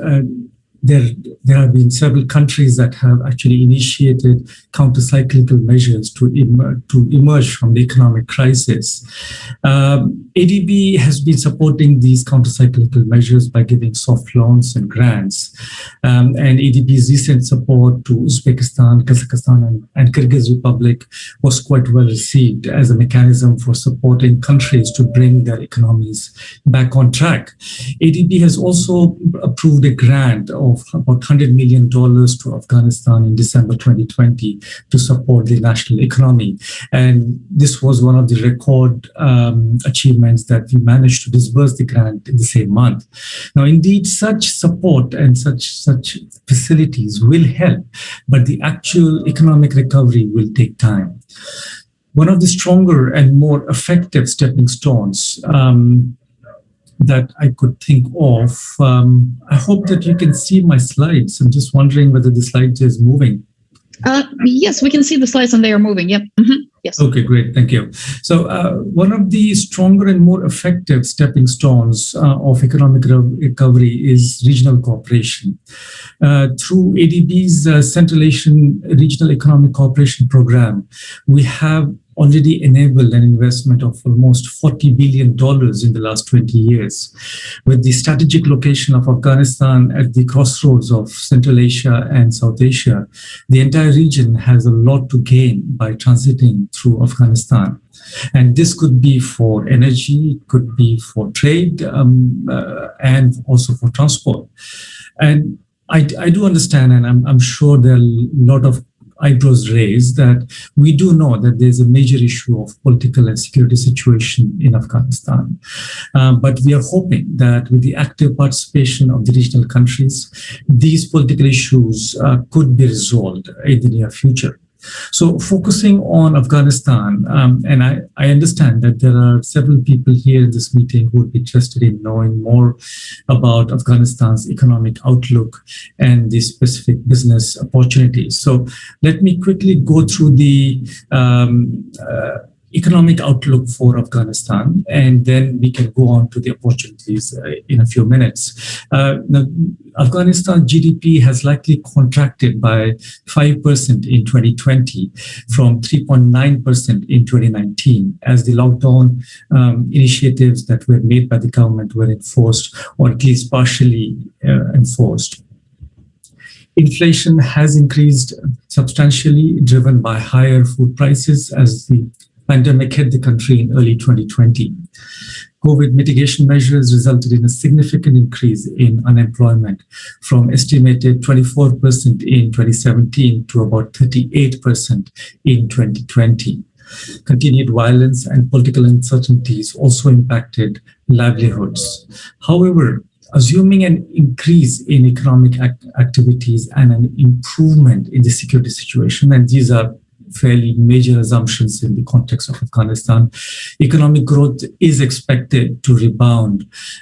D: there have been several countries that have actually initiated counter-cyclical measures to emerge from the economic crisis. ADB has been supporting these counter-cyclical measures by giving soft loans and grants. And ADB's recent support to Uzbekistan, Kazakhstan, and Kyrgyz Republic was quite well received as a mechanism for supporting countries to bring their economies back on track. ADB has also approved a grant of about $100 million to Afghanistan in December 2020 to support the national economy. And this was one of the record achievements that we managed to disburse the grant in the same month. Now, indeed, such support and such facilities will help, but the actual economic recovery will take time. One of the stronger and more effective stepping stones that I could think of. I hope that you can see my slides. I'm just wondering whether the slide is moving.
A: Yes, we can see the slides and they are moving. Yep. Mm-hmm. Yes. Okay,
D: great. Thank you. So one of the stronger and more effective stepping stones of economic recovery is regional cooperation. Through ADB's Central Asian Regional Economic Cooperation Program, we have already enabled an investment of almost $40 billion in the last 20 years. With the strategic location of Afghanistan at the crossroads of Central Asia and South Asia, the entire region has a lot to gain by transiting through Afghanistan. And this could be for energy, it could be for trade, and also for transport. And I do understand, and I'm sure there are a lot of eyebrows raised, that we do know that there's a major issue of political and security situation in Afghanistan. But we are hoping that with the active participation of the regional countries, these political issues could be resolved in the near future. So focusing on Afghanistan, and I understand that there are several people here in this meeting who would be interested in knowing more about Afghanistan's economic outlook and the specific business opportunities. So let me quickly go through the economic outlook for Afghanistan, and then we can go on to the opportunities in a few minutes. Now, Afghanistan GDP has likely contracted by 5% in 2020 from 3.9% in 2019 as the lockdown initiatives that were made by the government were enforced, or at least partially enforced. Inflation has increased substantially, driven by higher food prices as the pandemic hit the country in early 2020. COVID mitigation measures resulted in a significant increase in unemployment from estimated 24% in 2017 to about 38% in 2020. Continued violence and political uncertainties also impacted livelihoods. However, assuming an increase in economic activities and an improvement in the security situation, and these are fairly major assumptions in the context of Afghanistan, economic growth is expected to rebound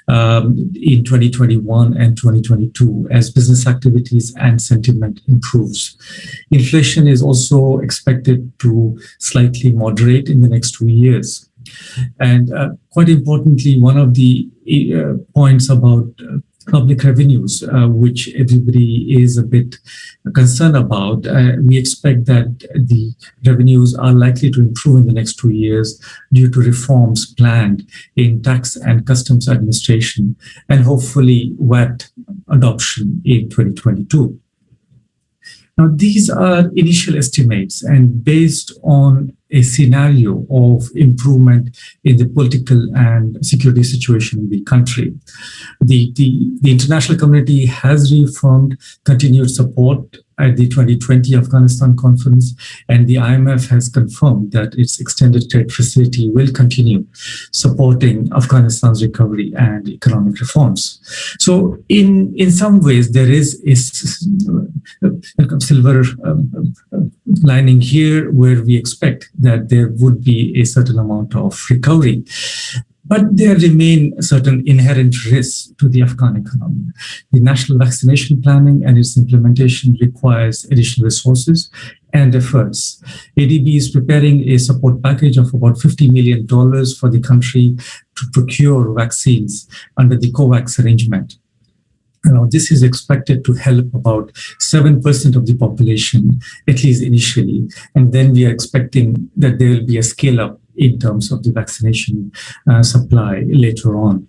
D: in 2021 and 2022 as business activities and sentiment improves. Inflation is also expected to slightly moderate in the next 2 years. And quite importantly, one of the points about public revenues, which everybody is a bit concerned about, we expect that the revenues are likely to improve in the next 2 years due to reforms planned in tax and customs administration and hopefully VAT adoption in 2022. Now, these are initial estimates and based on a scenario of improvement in the political and security situation in the country. The international community has reaffirmed continued support at the 2020 Afghanistan conference, and the IMF has confirmed that its extended credit facility will continue supporting Afghanistan's recovery and economic reforms. So in some ways, there is a silver lining here where we expect that there would be a certain amount of recovery. But there remain certain inherent risks to the Afghan economy. The national vaccination planning and its implementation requires additional resources and efforts. ADB is preparing a support package of about $50 million for the country to procure vaccines under the COVAX arrangement. This is expected to help about 7% of the population, at least initially. And then we are expecting that there will be a scale up in terms of the vaccination supply later on.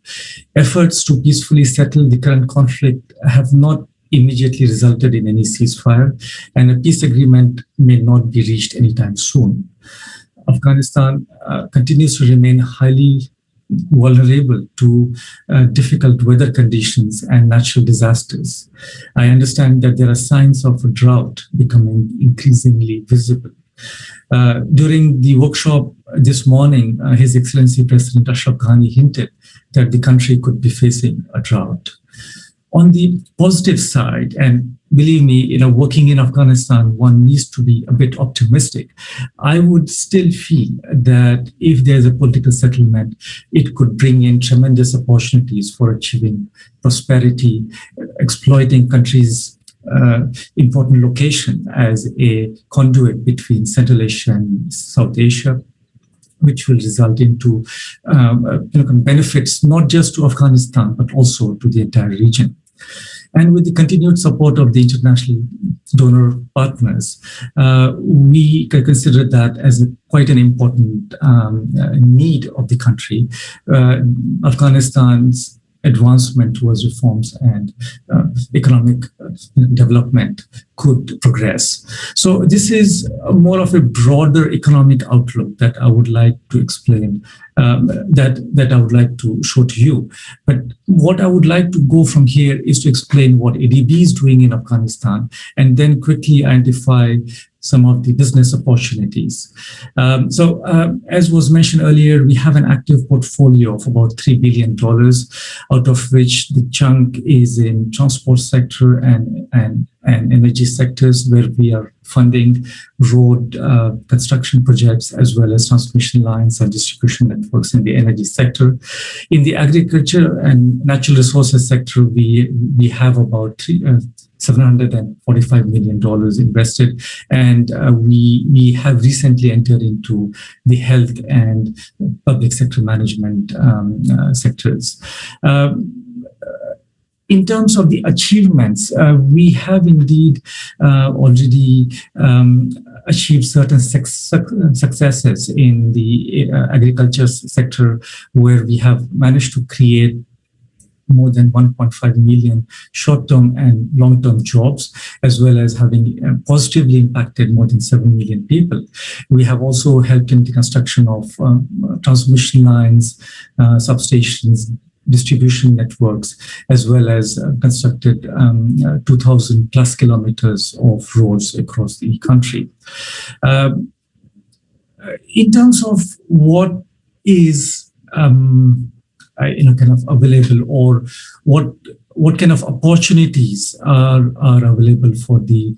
D: Efforts to peacefully settle the current conflict have not immediately resulted in any ceasefire, and a peace agreement may not be reached anytime soon. Afghanistan continues to remain highly vulnerable to difficult weather conditions and natural disasters. I understand that there are signs of a drought becoming increasingly visible. During the workshop this morning, His Excellency President Ashraf Ghani hinted that the country could be facing a drought. On the positive side, and believe me, working in Afghanistan, one needs to be a bit optimistic. I would still feel that if there's a political settlement, it could bring in tremendous opportunities for achieving prosperity, exploiting countries' important location as a conduit between Central Asia and South Asia, which will result into benefits not just to Afghanistan, but also to the entire region. And with the continued support of the international donor partners, we can consider that as quite an important need of the country. Afghanistan's advancement towards reforms and economic development could progress. So this is more of a broader economic outlook that I would like to explain, that I would like to show to you. But what I would like to go from here is to explain what ADB is doing in Afghanistan and then quickly identify some of the business opportunities. As was mentioned earlier, we have an active portfolio of about $3 billion, out of which the chunk is in transport sector and energy sectors, where we are funding road construction projects as well as transmission lines and distribution networks in the energy sector. In the agriculture and natural resources sector, we have about $745 million invested, and we have recently entered into the health and public sector management sectors. In terms of the achievements, we have indeed already achieved certain successes in the agriculture sector, where we have managed to create more than 1.5 million short-term and long-term jobs, as well as having positively impacted more than 7 million people. We have also helped in the construction of transmission lines, substations, distribution networks, as well as constructed 2,000 plus kilometers of roads across the country. In terms of what is kind of available, or what kind of opportunities are available for the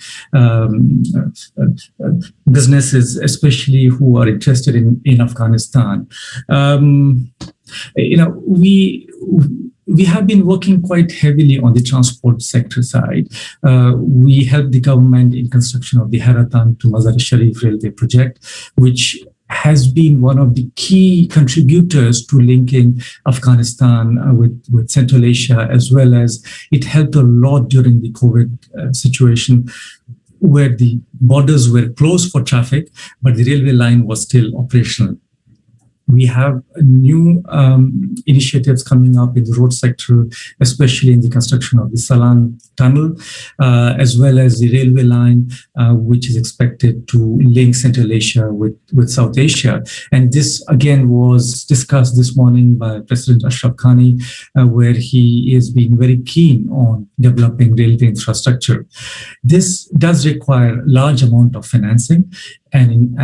D: businesses, especially who are interested in Afghanistan. We have been working quite heavily on the transport sector side. We helped the government in construction of the Haratan to Mazar-e-Sharif railway project, which has been one of the key contributors to linking Afghanistan with Central Asia, as well as it helped a lot during the COVID situation, where the borders were closed for traffic, but the railway line was still operational. We have new initiatives coming up in the road sector, especially in the construction of the Salan Tunnel, as well as the railway line, which is expected to link Central Asia with South Asia. And this, again, was discussed this morning by President Ashraf Ghani, where he is being very keen on developing railway infrastructure. This does require a large amount of financing and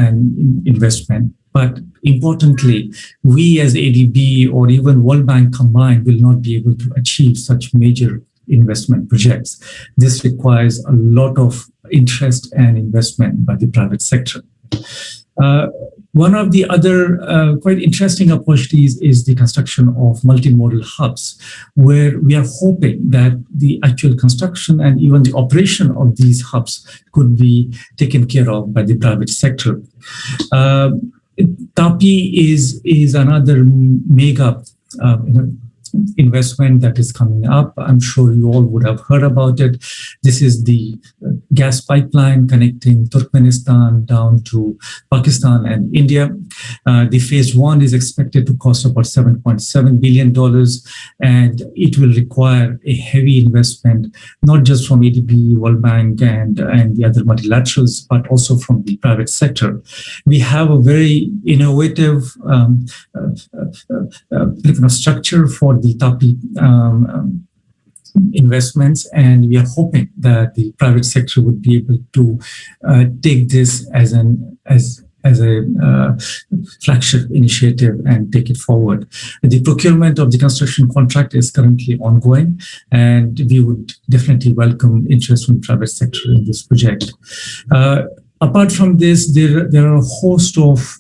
D: investment. But importantly, we as ADB or even World Bank combined will not be able to achieve such major investment projects. This requires a lot of interest and investment by the private sector. One of the other quite interesting opportunities is the construction of multimodal hubs, where we are hoping that the actual construction and even the operation of these hubs could be taken care of by the private sector. TAPI is another mega investment that is coming up. I'm sure you all would have heard about it. This is the gas pipeline connecting Turkmenistan down to Pakistan and India. The phase one is expected to cost about $7.7 billion, and it will require a heavy investment, not just from ADB, World Bank, and the other multilaterals, but also from the private sector. We have a very innovative structure for the TAPI investments, and we are hoping that the private sector would be able to take this as a flagship initiative and take it forward. The procurement of the construction contract is currently ongoing, and we would definitely welcome interest from the private sector in this project. Apart from this, there are a host of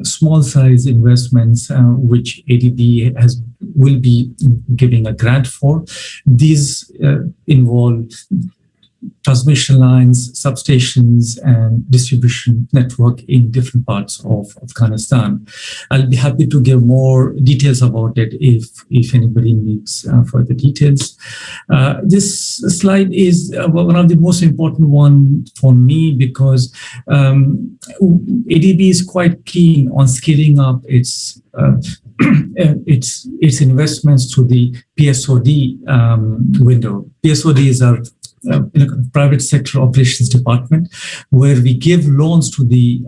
D: small size investments which ADB will be giving a grant for. These involve transmission lines, substations, and distribution network in different parts of Afghanistan. I'll be happy to give more details about it if anybody needs further details. This slide is one of the most important one for me because ADB is quite keen on scaling up its investments to the PSOD window. PSOD is our private sector operations department, where we give loans to the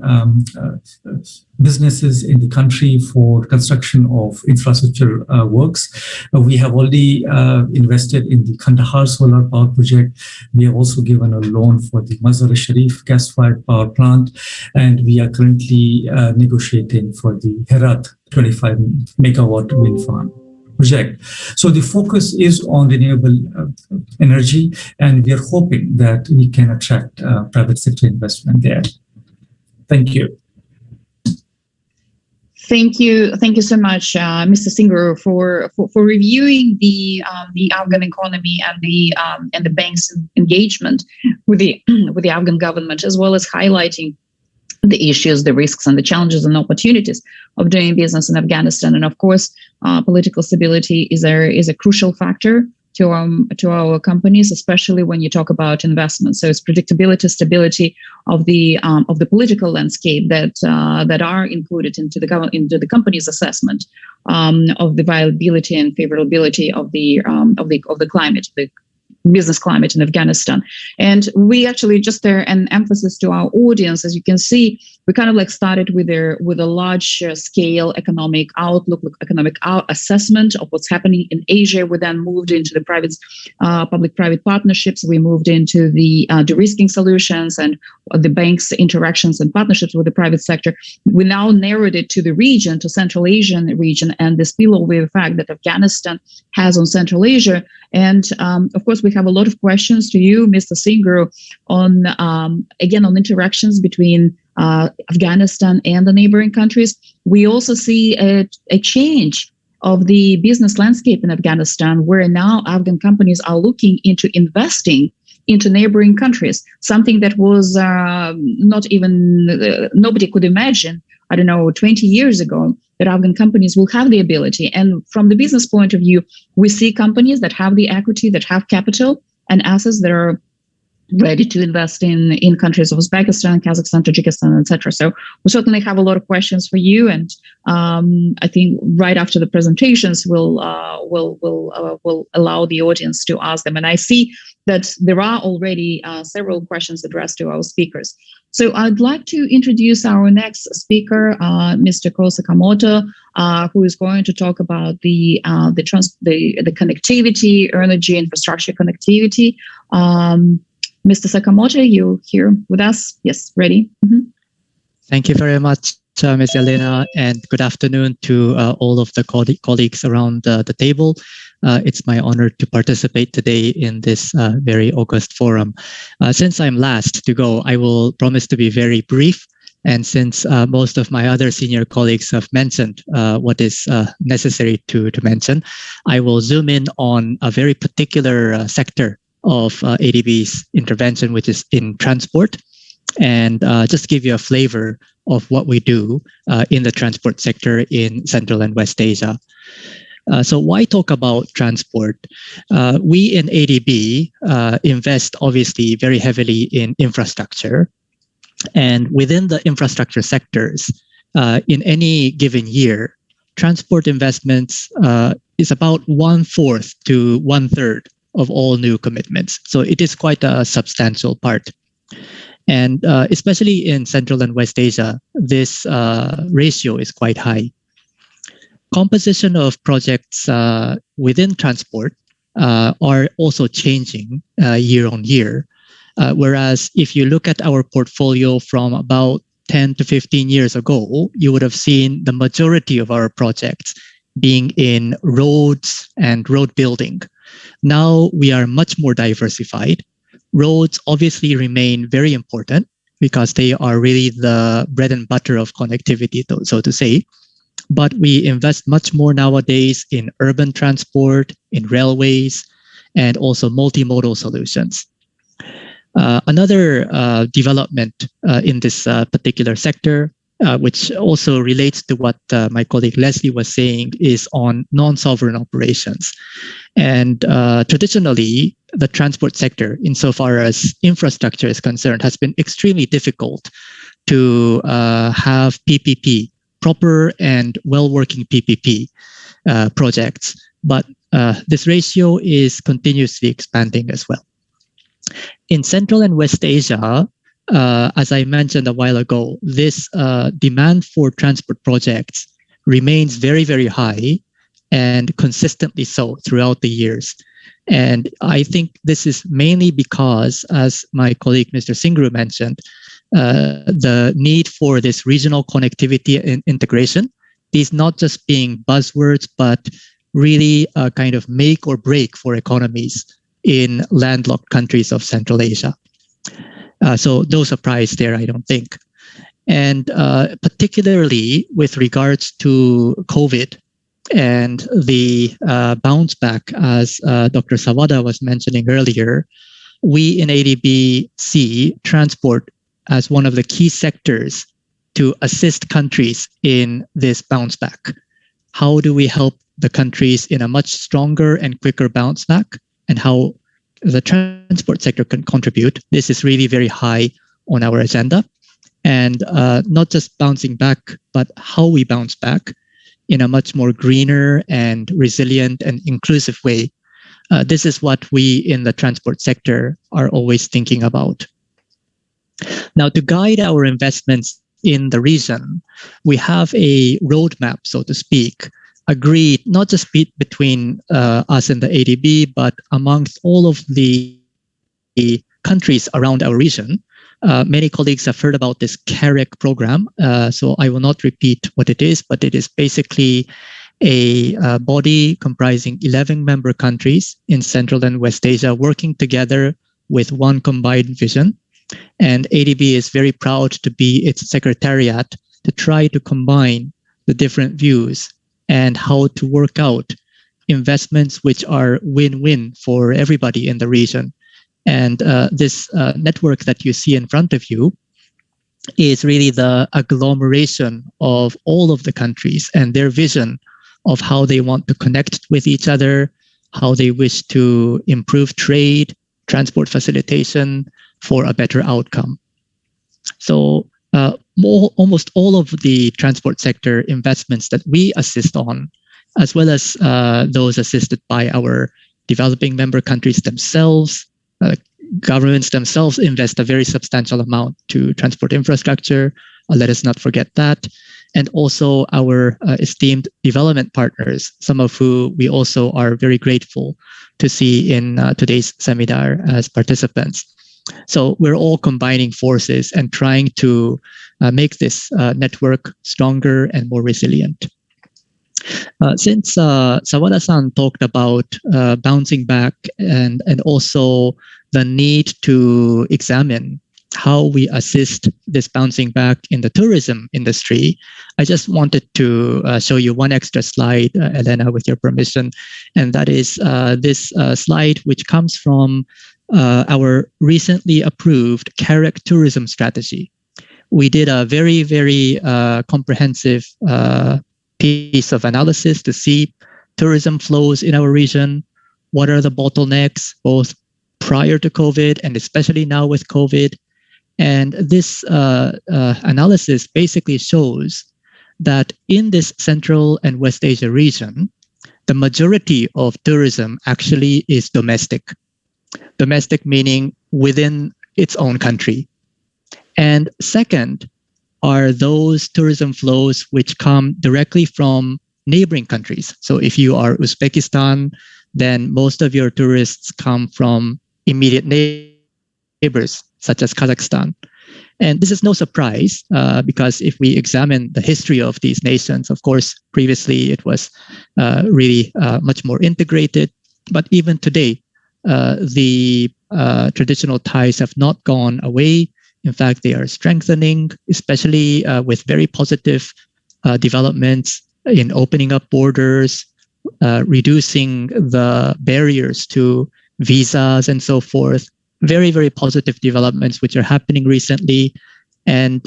D: businesses in the country for construction of infrastructure works. We have already invested in the Kandahar solar power project. We have also given a loan for the Mazar-e-Sharif gas-fired power plant, and we are currently negotiating for the Herat 25 megawatt wind farm project. So the focus is on renewable energy, and we are hoping that we can attract private sector investment there. Thank you.
A: Thank you so much, Mr. Singer, for reviewing the Afghan economy and the bank's engagement with the Afghan government, as well as highlighting the issues, the risks, and the challenges and opportunities of doing business in Afghanistan. And of course, political stability is a crucial factor to our companies, especially when you talk about investments. So it's predictability, stability of the political landscape that are included into the company's assessment of the viability and favorability of the climate, the business climate in Afghanistan. And we actually, just there an emphasis to our audience, as you can see, we kind of like started with a large scale economic outlook, economic assessment of what's happening in Asia. We then moved into the public-private partnerships. We moved into the de-risking solutions and the bank's interactions and partnerships with the private sector. We now narrowed it to the region, to Central Asian region, and the spillover effect that Afghanistan has on Central Asia. And of course, we have a lot of questions to you, Mr. Singru, on again on interactions between Afghanistan and the neighboring countries. We also see a change of the business landscape in Afghanistan, where now Afghan companies are looking into investing into neighboring countries, something that was not even nobody could imagine, 20 years ago, that Afghan companies will have the ability. And from the business point of view, we see companies that have the equity, that have capital and assets that are ready to invest in countries of Uzbekistan, Kazakhstan, Tajikistan, etc. So we certainly have a lot of questions for you, and I think right after the presentations, we'll allow the audience to ask them. And I see that there are already several questions addressed to our speakers. So I'd like to introduce our next speaker, Mr. Ko Sakamoto, who is going to talk about the connectivity, energy infrastructure connectivity. Mr. Sakamoto, you here with us? Yes, ready? Mm-hmm.
E: Thank you very much, Ms. Elena, and good afternoon to all of the colleagues around the table. It's my honor to participate today in this very august forum. Since I'm last to go, I will promise to be very brief. And since most of my other senior colleagues have mentioned what is necessary to mention, I will zoom in on a very particular sector of ADB's intervention, which is in transport, and just give you a flavor of what we do in the transport sector in Central and West Asia. So why talk about transport? We in ADB invest obviously very heavily in infrastructure, and within the infrastructure sectors, in any given year, transport investments is about 1/4 to 1/3 of all new commitments. So it is quite a substantial part. And especially in Central and West Asia, this ratio is quite high. Composition of projects within transport are also changing year on year. Whereas if you look at our portfolio from about 10 to 15 years ago, you would have seen the majority of our projects being in roads and road building. Now we are much more diversified. Roads obviously remain very important because they are really the bread and butter of connectivity, so to say. But we invest much more nowadays in urban transport, in railways, and also multimodal solutions. Another development in this particular sector, which also relates to what my colleague Leslie was saying, is on non-sovereign operations. And traditionally, the transport sector, insofar as infrastructure is concerned, has been extremely difficult to have PPP, proper and well-working PPP projects. But this ratio is continuously expanding as well. In Central and West Asia, as I mentioned a while ago, this demand for transport projects remains very, very high and consistently so throughout the years. And I think this is mainly because, as my colleague Mr. Singru mentioned, the need for this regional connectivity and integration, these not just being buzzwords, but really a kind of make or break for economies in landlocked countries of Central Asia. So no surprise there, I don't think. And particularly with regards to COVID and the bounce back, as Dr. Sawada was mentioning earlier, we in ADB see transport as one of the key sectors to assist countries in this bounce back. How do we help the countries in a much stronger and quicker bounce back, and how the transport sector can contribute? This is really very high on our agenda. And not just bouncing back, but how we bounce back in a much more greener and resilient and inclusive way. This is what we in the transport sector are always thinking about. Now, to guide our investments in the region, we have a roadmap, so to speak, agreed not just between us and the ADB, but amongst all of the countries around our region. Many colleagues have heard about this CAREC program, so I will not repeat what it is, but it is basically a body comprising 11 member countries in Central and West Asia working together with one combined vision. And ADB is very proud to be its secretariat to try to combine the different views and how to work out investments which are win-win for everybody in the region. And this network that you see in front of you is really the agglomeration of all of the countries and their vision of how they want to connect with each other, how they wish to improve trade, transport facilitation for a better outcome. So almost all of the transport sector investments that we assist on, as well as those assisted by our developing member countries themselves, governments themselves invest a very substantial amount to transport infrastructure. Let us not forget that. And also our esteemed development partners, some of who we also are very grateful to see in today's seminar as participants. So we're all combining forces and trying to make this network stronger and more resilient. Since Sawada-san talked about bouncing back and also the need to examine how we assist this bouncing back in the tourism industry, I just wanted to show you one extra slide, Elena, with your permission. And that is this slide, which comes from our recently approved CAREC tourism strategy. We did a very, very comprehensive piece of analysis to see tourism flows in our region. What are the bottlenecks, both prior to COVID and especially now with COVID? And this analysis basically shows that in this Central and West Asia region, the majority of tourism actually is domestic. Domestic meaning within its own country. And second are those tourism flows which come directly from neighboring countries. So if you are Uzbekistan, then most of your tourists come from immediate neighbors, such as Kazakhstan. And this is no surprise because if we examine the history of these nations, of course, previously it was really much more integrated. But even today, the traditional ties have not gone away. In fact, they are strengthening, especially with very positive developments in opening up borders, reducing the barriers to visas and so forth. Very, very positive developments which are happening recently. And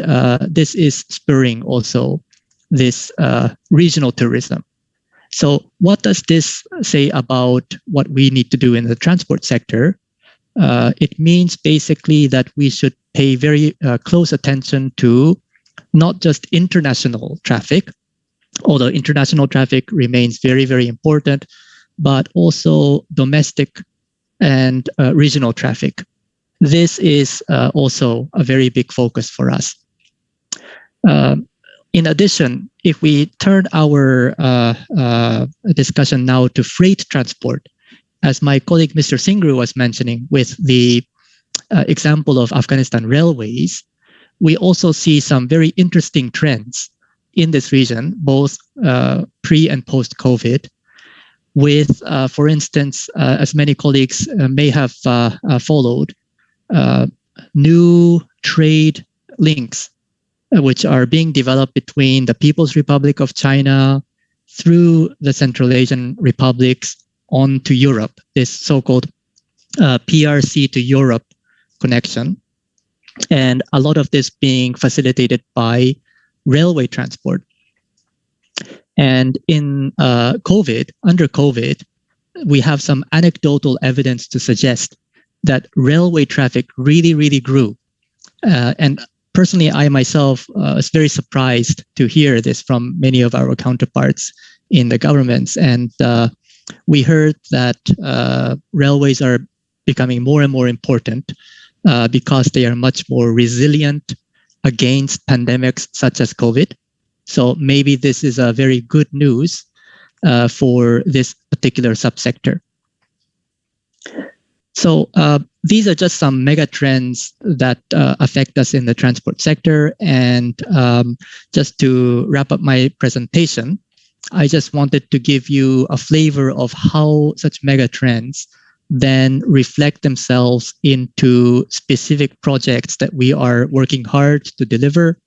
E: this is spurring also this regional tourism. So what does this say about what we need to do in the transport sector? It means basically that we should pay very close attention to not just international traffic, although international traffic remains very, very important, but also domestic and regional traffic. This is also a very big focus for us. In addition, if we turn our discussion now to freight transport, as my colleague Mr. Singru was mentioning with the example of Afghanistan Railways, we also see some very interesting trends in this region, both pre and post-COVID, with, for instance, as many colleagues may have followed, new trade links, which are being developed between the People's Republic of China through the Central Asian republics on to Europe, this so-called PRC to Europe connection. And a lot of this being facilitated by railway transport. And in under COVID, we have some anecdotal evidence to suggest that railway traffic really, really grew. And personally, I myself was very surprised to hear this from many of our counterparts in the governments. And we heard that railways are becoming more and more important because they are much more resilient against pandemics such as COVID. So maybe this is a very good news for this particular subsector. So these are just some mega trends that affect us in the transport sector. And just to wrap up my presentation, I just wanted to give you a flavor of how such mega trends then reflect themselves into specific projects that we are working hard to deliver.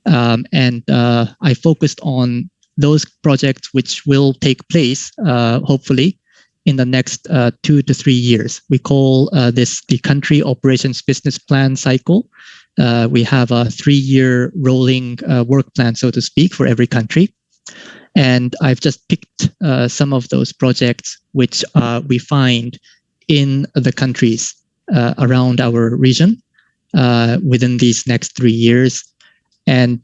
E: And I focused on those projects which will take place, hopefully, in the next 2 to 3 years. We call this the country operations business plan cycle. We have a 3-year rolling work plan, so to speak, for every country. And I've just picked some of those projects which we find in the countries around our region within these next 3 years. And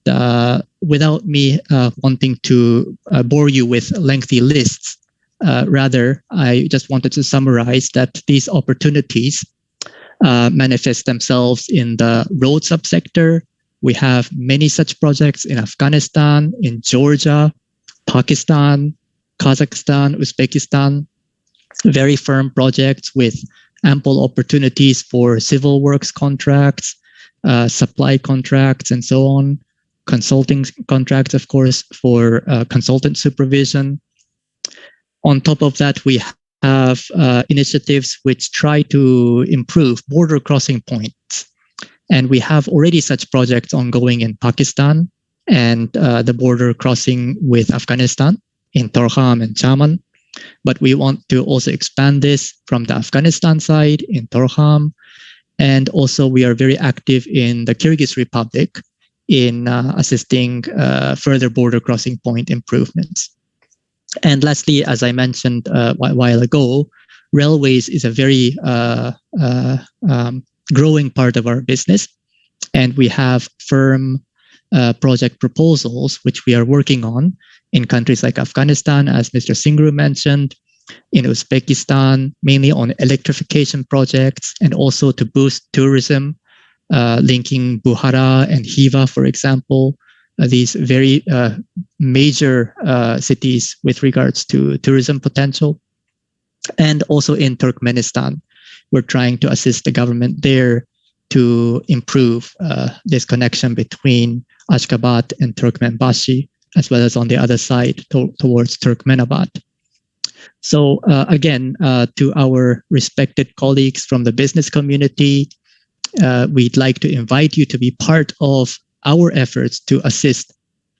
E: without me wanting to bore you with lengthy lists, rather, I just wanted to summarize that these opportunities manifest themselves in the road subsector. We have many such projects in Afghanistan, in Georgia, Pakistan, Kazakhstan, Uzbekistan, very firm projects with ample opportunities for civil works contracts, supply contracts, and so on. Consulting contracts, of course, for consultant supervision. On top of that, we have initiatives which try to improve border crossing points. And we have already such projects ongoing in Pakistan and the border crossing with Afghanistan in Torkham and Chaman. But we want to also expand this from the Afghanistan side in Torkham. And also we are very active in the Kyrgyz Republic in assisting further border crossing point improvements. And lastly, as I mentioned a while ago, railways is a very growing part of our business. And we have firm project proposals, which we are working on in countries like Afghanistan, as Mr. Singru mentioned, in Uzbekistan, mainly on electrification projects, and also to boost tourism, linking Bukhara and Hiva, for example, these very major cities with regards to tourism potential. And also in Turkmenistan, we're trying to assist the government there to improve this connection between Ashgabat and Turkmenbashi, as well as on the other side towards Turkmenabad. So again, to our respected colleagues from the business community, we'd like to invite you to be part of our efforts to assist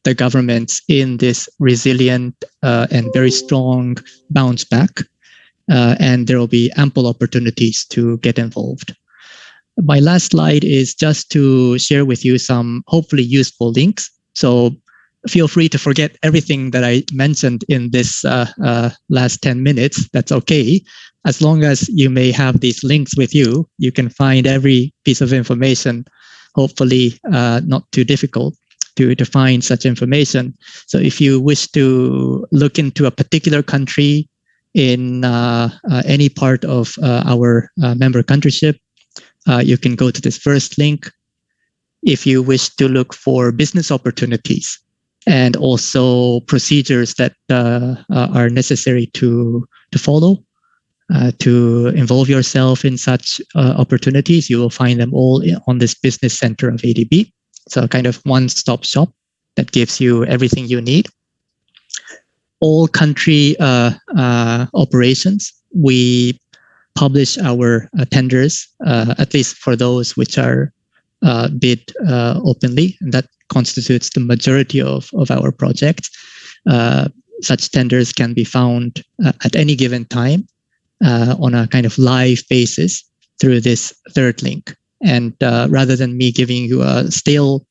E: the governments in this resilient and very strong bounce back. And there will be ample opportunities to get involved. My last slide is just to share with you some hopefully useful links. So feel free to forget everything that I mentioned in this last 10 minutes. That's okay. As long as you may have these links with you, you can find every piece of information, hopefully not too difficult to find such information. So if you wish to look into a particular country in any part of our member countryship, you can go to this first link. If you wish to look for business opportunities and also procedures that are necessary to follow, to involve yourself in such opportunities, you will find them all on this business center of ADB. So kind of one-stop shop that gives you everything you need. All country operations, we publish our tenders, at least for those which are bid openly, and that constitutes the majority of our projects. Such tenders can be found at any given time on a kind of live basis through this third link. And rather than me giving you a stale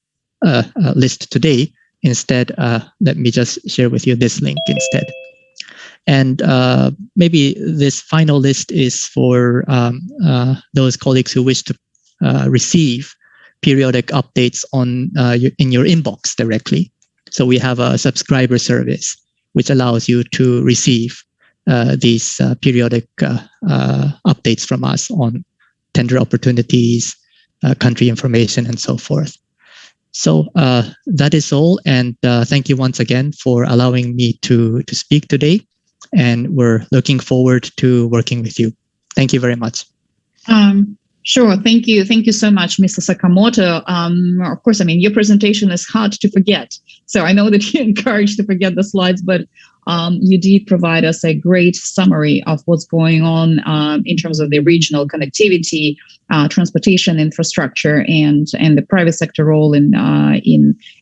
E: list today, instead, let me just share with you this link instead. And maybe this final list is for those colleagues who wish to receive periodic updates in your inbox directly. So we have a subscriber service which allows you to receive these periodic updates from us on tender opportunities, country information, and so forth. So that is all. And thank you once again for allowing me to speak today. And we're looking forward to working with you. Thank you very much.
A: Sure. Thank you. Thank you so much, Mr. Sakamoto. Of course, I mean, your presentation is hard to forget. So I know that you're encouraged to forget the slides, but you did provide us a great summary of what's going on in terms of the regional connectivity, transportation infrastructure, and the private sector role in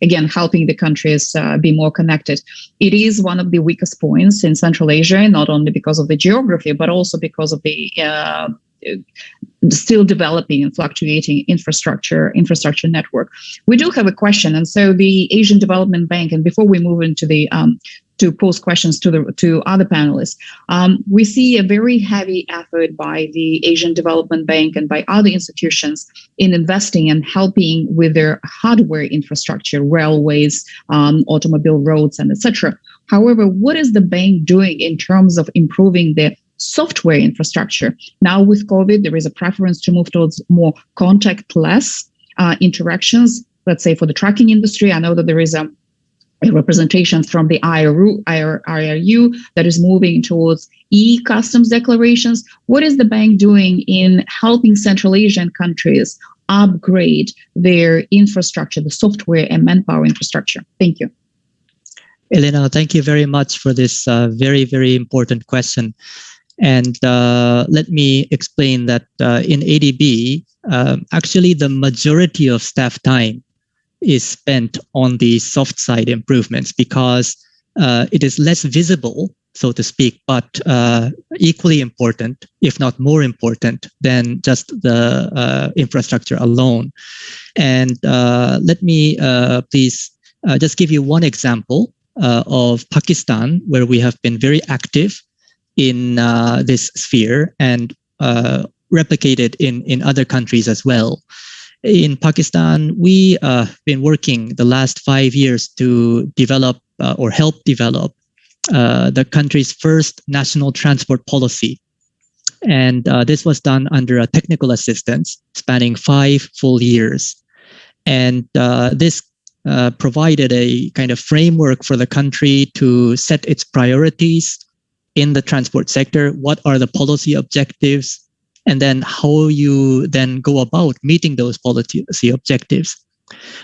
A: again helping the countries be more connected. It is one of the weakest points in Central Asia, not only because of the geography, but also because of the still developing and fluctuating infrastructure network. We do have a question, and so the Asian Development Bank. And before we move into the to pose questions to other panelists, we see a very heavy effort by the Asian Development Bank and by other institutions in investing and helping with their hardware infrastructure, railways, automobile roads, and etc. However, what is the bank doing in terms of improving the software infrastructure? Now with COVID, there is a preference to move towards more contactless interactions. Let's say for the trucking industry, I know that there is a representation from the IRU that is moving towards e-customs declarations. What is the bank doing in helping Central Asian countries upgrade their infrastructure, the software and manpower infrastructure? Thank you.
E: Elena, thank you very much for this very, very important question. And let me explain that in ADB, actually the majority of staff time is spent on the soft side improvements because it is less visible, so to speak, but equally important, if not more important, than just the infrastructure alone. And let me please just give you one example of Pakistan, where we have been very active in this sphere and replicated in other countries as well. In Pakistan, we have been working the last 5 years to develop or help develop the country's first national transport policy. And this was done under a technical assistance spanning 5 full years. And this provided a kind of framework for the country to set its priorities in the transport sector. What are the policy objectives? And then how you then go about meeting those policy objectives.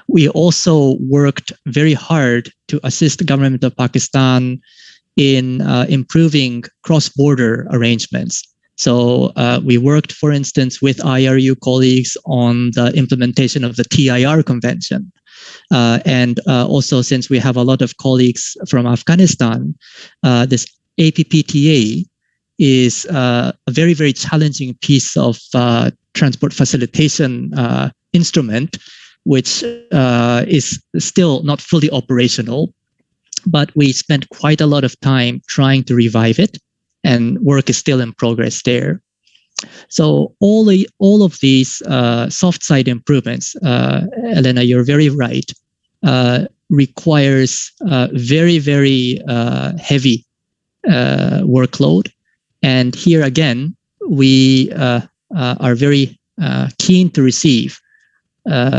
E: We also worked very hard to assist the government of Pakistan in improving cross-border arrangements. So we worked, for instance, with IRU colleagues on the implementation of the TIR convention. And also, since we have a lot of colleagues from Afghanistan, this APPTA is a very, very challenging piece of transport facilitation instrument, which is still not fully operational. But we spent quite a lot of time trying to revive it, and work is still in progress there. So all of these soft side improvements, Elena, you're very right, requires very, very heavy workload. And here again, we are very keen to receive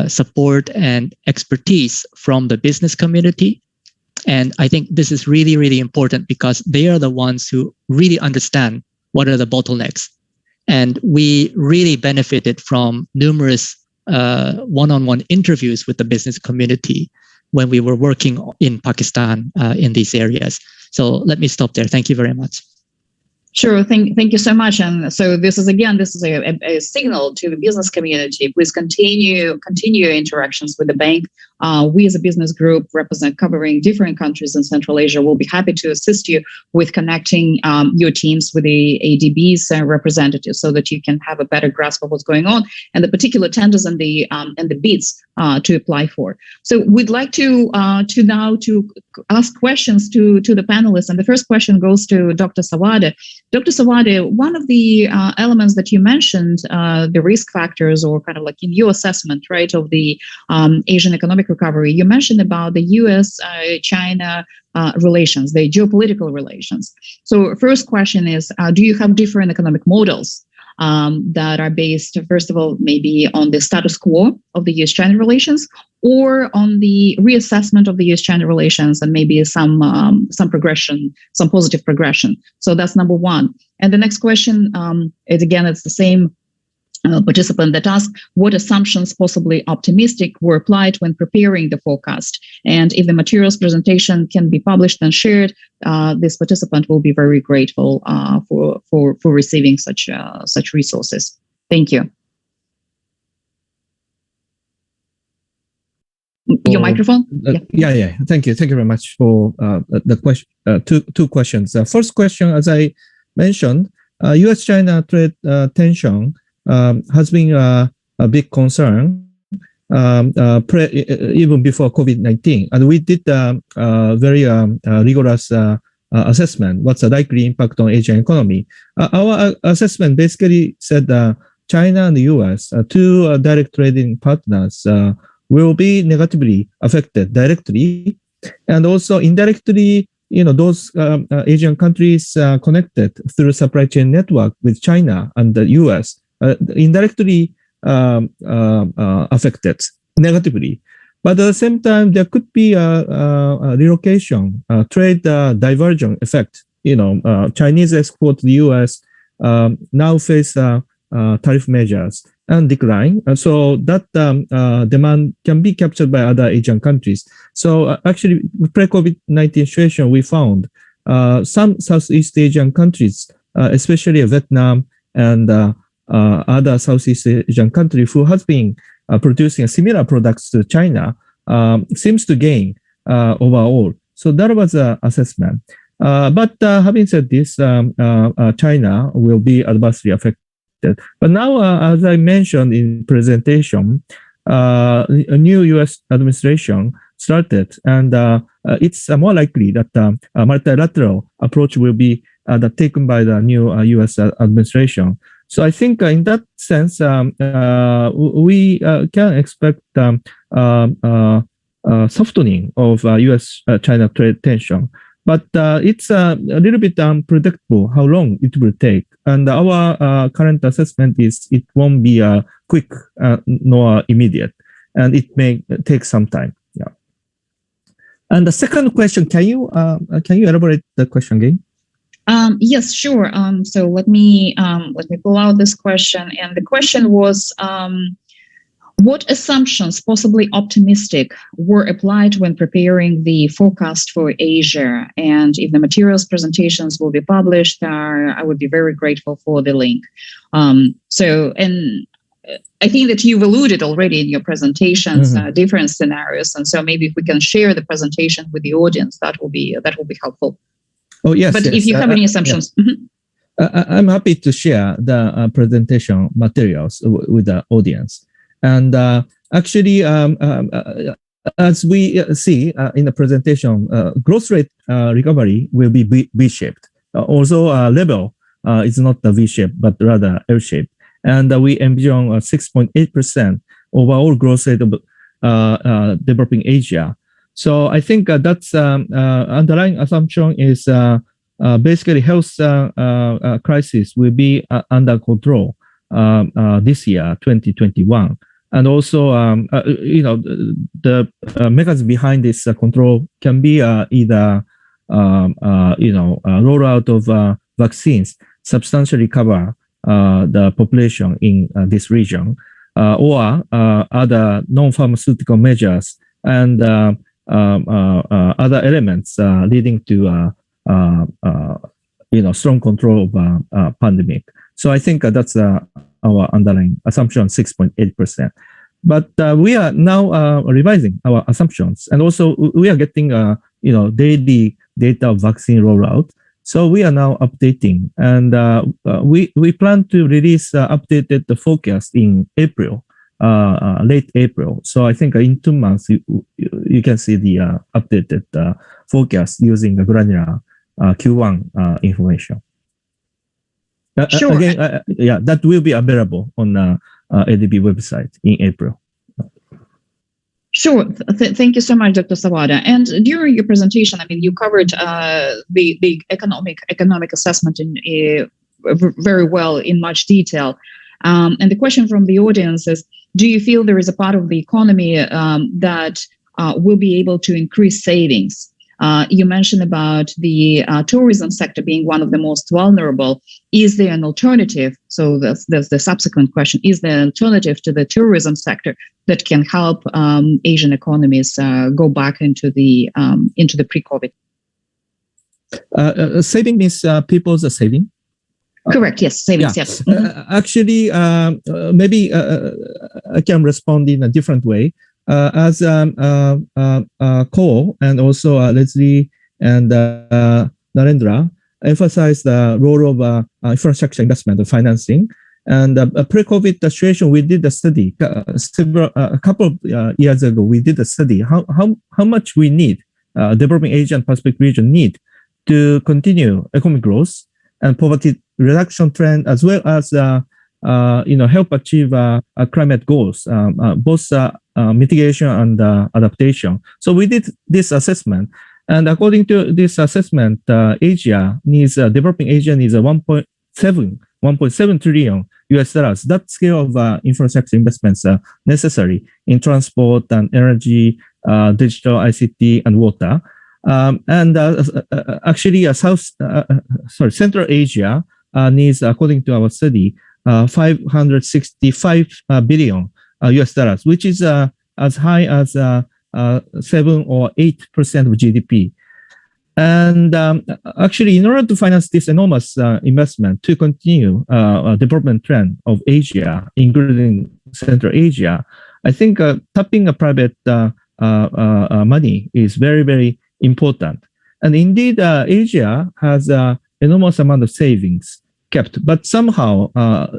E: support and expertise from the business community. And I think this is really, really important because they are the ones who really understand what are the bottlenecks. And we really benefited from numerous one-on-one interviews with the business community when we were working in Pakistan in these areas. So let me stop there. Thank you very much.
A: Sure. Thank you so much. And so this is a signal to the business community. Please continue your interactions with the bank. We as a business group covering different countries in Central Asia will be happy to assist you with connecting your teams with the ADB's representatives so that you can have a better grasp of what's going on and the particular tenders and the bids to apply for. So we'd like to now ask questions to the panelists, and the first question goes to Dr. Sawada. Dr. Sawada, one of the elements that you mentioned, the risk factors, or kind of like in your assessment, right, of the Asian economic recovery, you mentioned about the U.S.-China relations, the geopolitical relations. So first question is, do you have different economic models that are based, first of all, maybe on the status quo of the U.S.-China relations, or on the reassessment of the U.S.-China relations and maybe some progression, some positive progression? So that's number one. And the next question is, again, it's the same participant that asked what assumptions, possibly optimistic, were applied when preparing the forecast. And if the materials presentation can be published and shared, this participant will be very grateful for receiving such resources. Thank you. Your microphone?
B: Yeah. Thank you very much for the question. Two questions. First question, as I mentioned, U.S.-China trade tension has been a big concern even before COVID-19, and we did a very rigorous assessment. What's the likely impact on Asian economy? Our assessment basically said China and the U.S., two direct trading partners, will be negatively affected directly, and also indirectly. Those Asian countries connected through supply chain network with China and the U.S. Indirectly affected negatively. But at the same time, there could be a relocation, trade diversion effect. Chinese export to the U.S. Now face tariff measures and decline. So that demand can be captured by other Asian countries. So actually, pre-COVID-19 situation, we found some Southeast Asian countries, especially Vietnam and other Southeast Asian countries who has been producing similar products to China, seems to gain overall. So that was an assessment. But having said this, China will be adversely affected. But now, as I mentioned in presentation, a new U.S. administration started, and it's more likely that a multilateral approach will be taken by the new U.S. administration. So I think in that sense, we can expect softening of U.S.-China trade tension. But it's a little bit unpredictable how long it will take. And our current assessment is it won't be quick nor immediate, and it may take some time. Yeah. And the second question, can you elaborate the question again?
A: Yes, sure. So let me pull out this question, and the question was, what assumptions, possibly optimistic, were applied when preparing the forecast for Asia? And if the materials presentations will be published, I would be very grateful for the link. And I think that you've alluded already in your presentations different scenarios, and so maybe if we can share the presentation with the audience, that will be helpful.
B: Oh yes.
A: But
B: yes.
A: if you have any assumptions.
B: I'm happy to share the presentation materials with the audience. And actually, as we see in the presentation, growth rate recovery will be V-shaped. Also, level is not the V-shaped, but rather L-shaped. And we envision 6.8% overall growth rate of developing Asia. So I think that's underlying assumption is basically health crisis will be under control this year, 2021. And also, the mechanism behind this control can be either, rollout of vaccines substantially cover the population in this region, or other non-pharmaceutical measures and other elements leading to, strong control of pandemic. So I think that's our underlying assumption, 6.8%. But we are now revising our assumptions, and also we are getting daily data of vaccine rollout. So we are now updating, and we plan to release updated forecast in April. late April. So I think in 2 months, you can see the updated forecast using the granular Q1 information.
A: Sure.
B: Again, that will be available on ADB website in April.
A: Sure. Thank you so much, Dr. Sawada. And during your presentation, I mean, you covered the economic assessment very well in much detail. And the question from the audience is, do you feel there is a part of the economy that will be able to increase savings? You mentioned about the tourism sector being one of the most vulnerable. Is there an alternative? So there's the subsequent question: is there an alternative to the tourism sector that can help Asian economies go back into the pre-COVID?
B: Saving means people's saving.
A: Correct. Yes, savings. Yes.
B: Actually, maybe I can respond in a different way. As Cole and also Leslie and Narendra emphasized the role of infrastructure investment and financing. And pre-COVID situation, we did a study a couple of years ago. We did a study how much we need, developing Asia and Pacific region need to continue economic growth and poverty reduction trend, as well as help achieve climate goals, both mitigation and adaptation. So we did this assessment, and according to this assessment, developing Asia needs 1.7 trillion US dollars. That scale of infrastructure investments are necessary in transport and energy, digital, ICT, and water. Actually, Central Asia needs, according to our study, 565 billion US dollars, which is as high as 7 or 8% of GDP. And actually, in order to finance this enormous investment to continue development trend of Asia, including Central Asia, I think tapping a private money is very, very important. And indeed, Asia has an enormous amount of savings kept, but somehow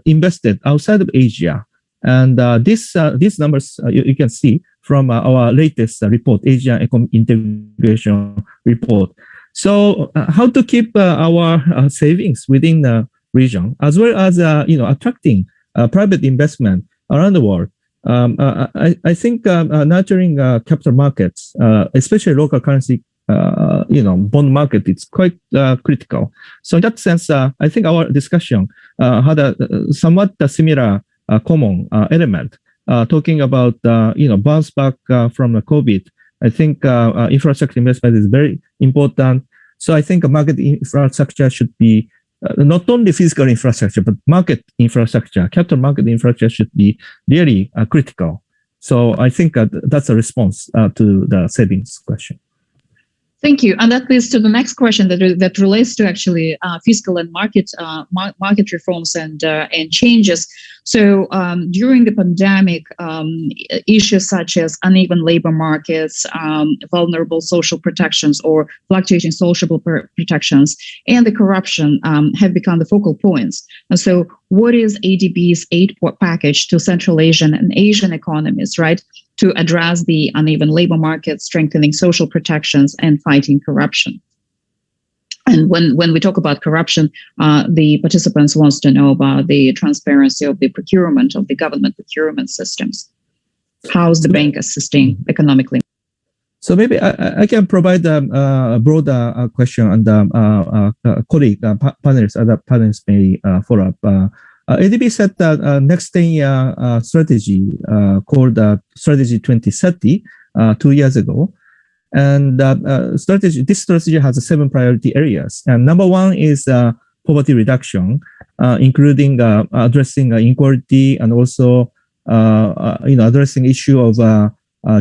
B: invested outside of Asia. And these numbers you can see from our latest report, Asia Economic Integration Report. So how to keep our savings within the region, as well as attracting private investment around the world. I think nurturing capital markets, especially local currency, bond market, it's quite critical. So in that sense, I think our discussion had a somewhat similar common element, talking about bounce back from the COVID. I think infrastructure investment is very important. So I think market infrastructure should be not only physical infrastructure, but market infrastructure, capital market infrastructure should be really critical. So I think that's a response to the savings question.
A: Thank you, and that leads to the next question that relates to actually fiscal and market reforms and changes. So during the pandemic, issues such as uneven labor markets, vulnerable social protections or fluctuating social protections, and the corruption have become the focal points. And so, what is ADB's aid package to Central Asian and Asian economies, right, to address the uneven labor market, strengthening social protections, and fighting corruption? And when we talk about corruption, the participants wants to know about the transparency of the procurement of the government procurement systems. How is the bank assisting economically?
B: So maybe I can provide a broader question, and colleague panelists, other panelists may follow up. ADB set the next 10-year strategy called Strategy 2030 2 years ago. And this strategy has 7 priority areas. And number 1 is poverty reduction, including addressing inequality and also addressing issue of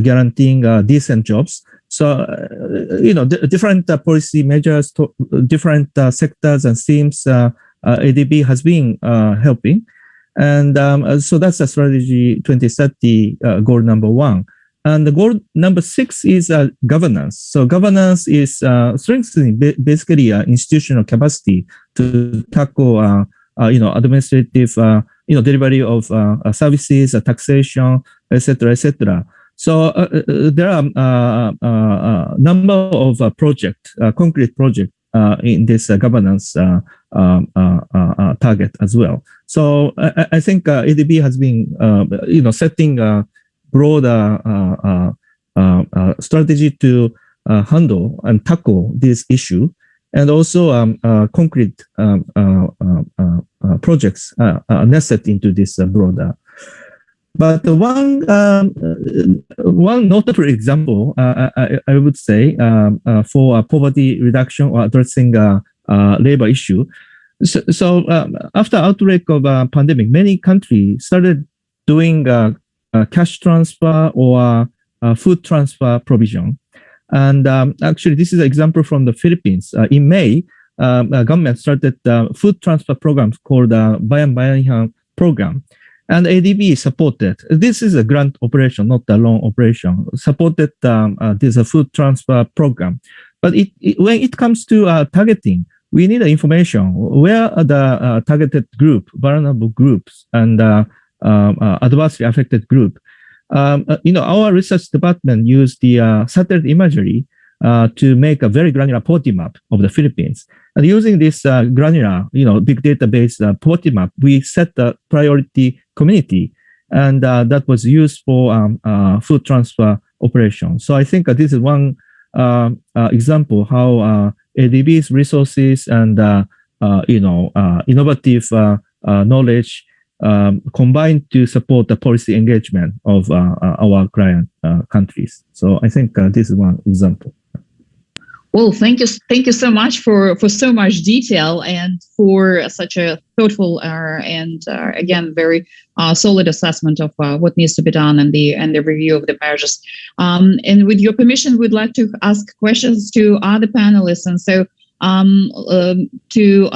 B: guaranteeing decent jobs. So different policy measures, different sectors and themes ADB has been helping. And so that's the Strategy 2030 goal number 1. And the goal number 6 is governance. So governance is strengthening basically institutional capacity to tackle administrative delivery of services, taxation, etc., etc. So there are a number of concrete projects in this governance target as well. So I think ADB has been, setting a broader strategy to handle and tackle this issue, and also concrete projects are nested into this broader. But one notable example, I would say, for poverty reduction or addressing labor issue. So after outbreak of pandemic, many countries started doing cash transfer or food transfer provision. And actually, this is an example from the Philippines. In May, government started food transfer programs called Bayan Bayanihan program. And ADB supported. This is a grant operation, not a loan operation. Supported this food transfer program. But when it comes to targeting, we need information. Where are the targeted group, vulnerable groups, and adversely affected group? Our research department used the satellite imagery to make a very granular poverty map of the Philippines. And using this granular, big database poverty map, we set the priority community, and that was used for food transfer operation. So I think this is one example how ADB's resources and innovative knowledge combined to support the policy engagement of our client countries. So I think this is one example.
A: Well, thank you so much for so much detail and for such a thoughtful and again very solid assessment of what needs to be done and the review of the measures. And with your permission, we'd like to ask questions to other panelists. And so to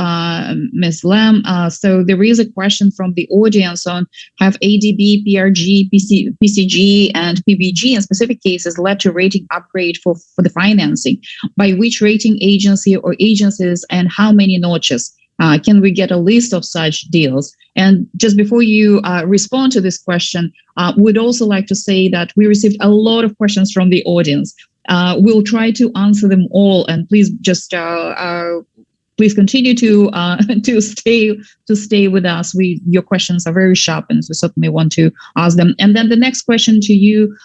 A: Ms. Lam. So there is a question from the audience on have ADB, PRG, PCG, and PBG in specific cases led to rating upgrade for the financing? By which rating agency or agencies, and how many notches? Can we get a list of such deals? And just before you respond to this question, we'd also like to say that we received a lot of questions from the audience. We'll try to answer them all, and please just please continue to stay with us. Your questions are very sharp, and we certainly want to ask them. And then the next question to you,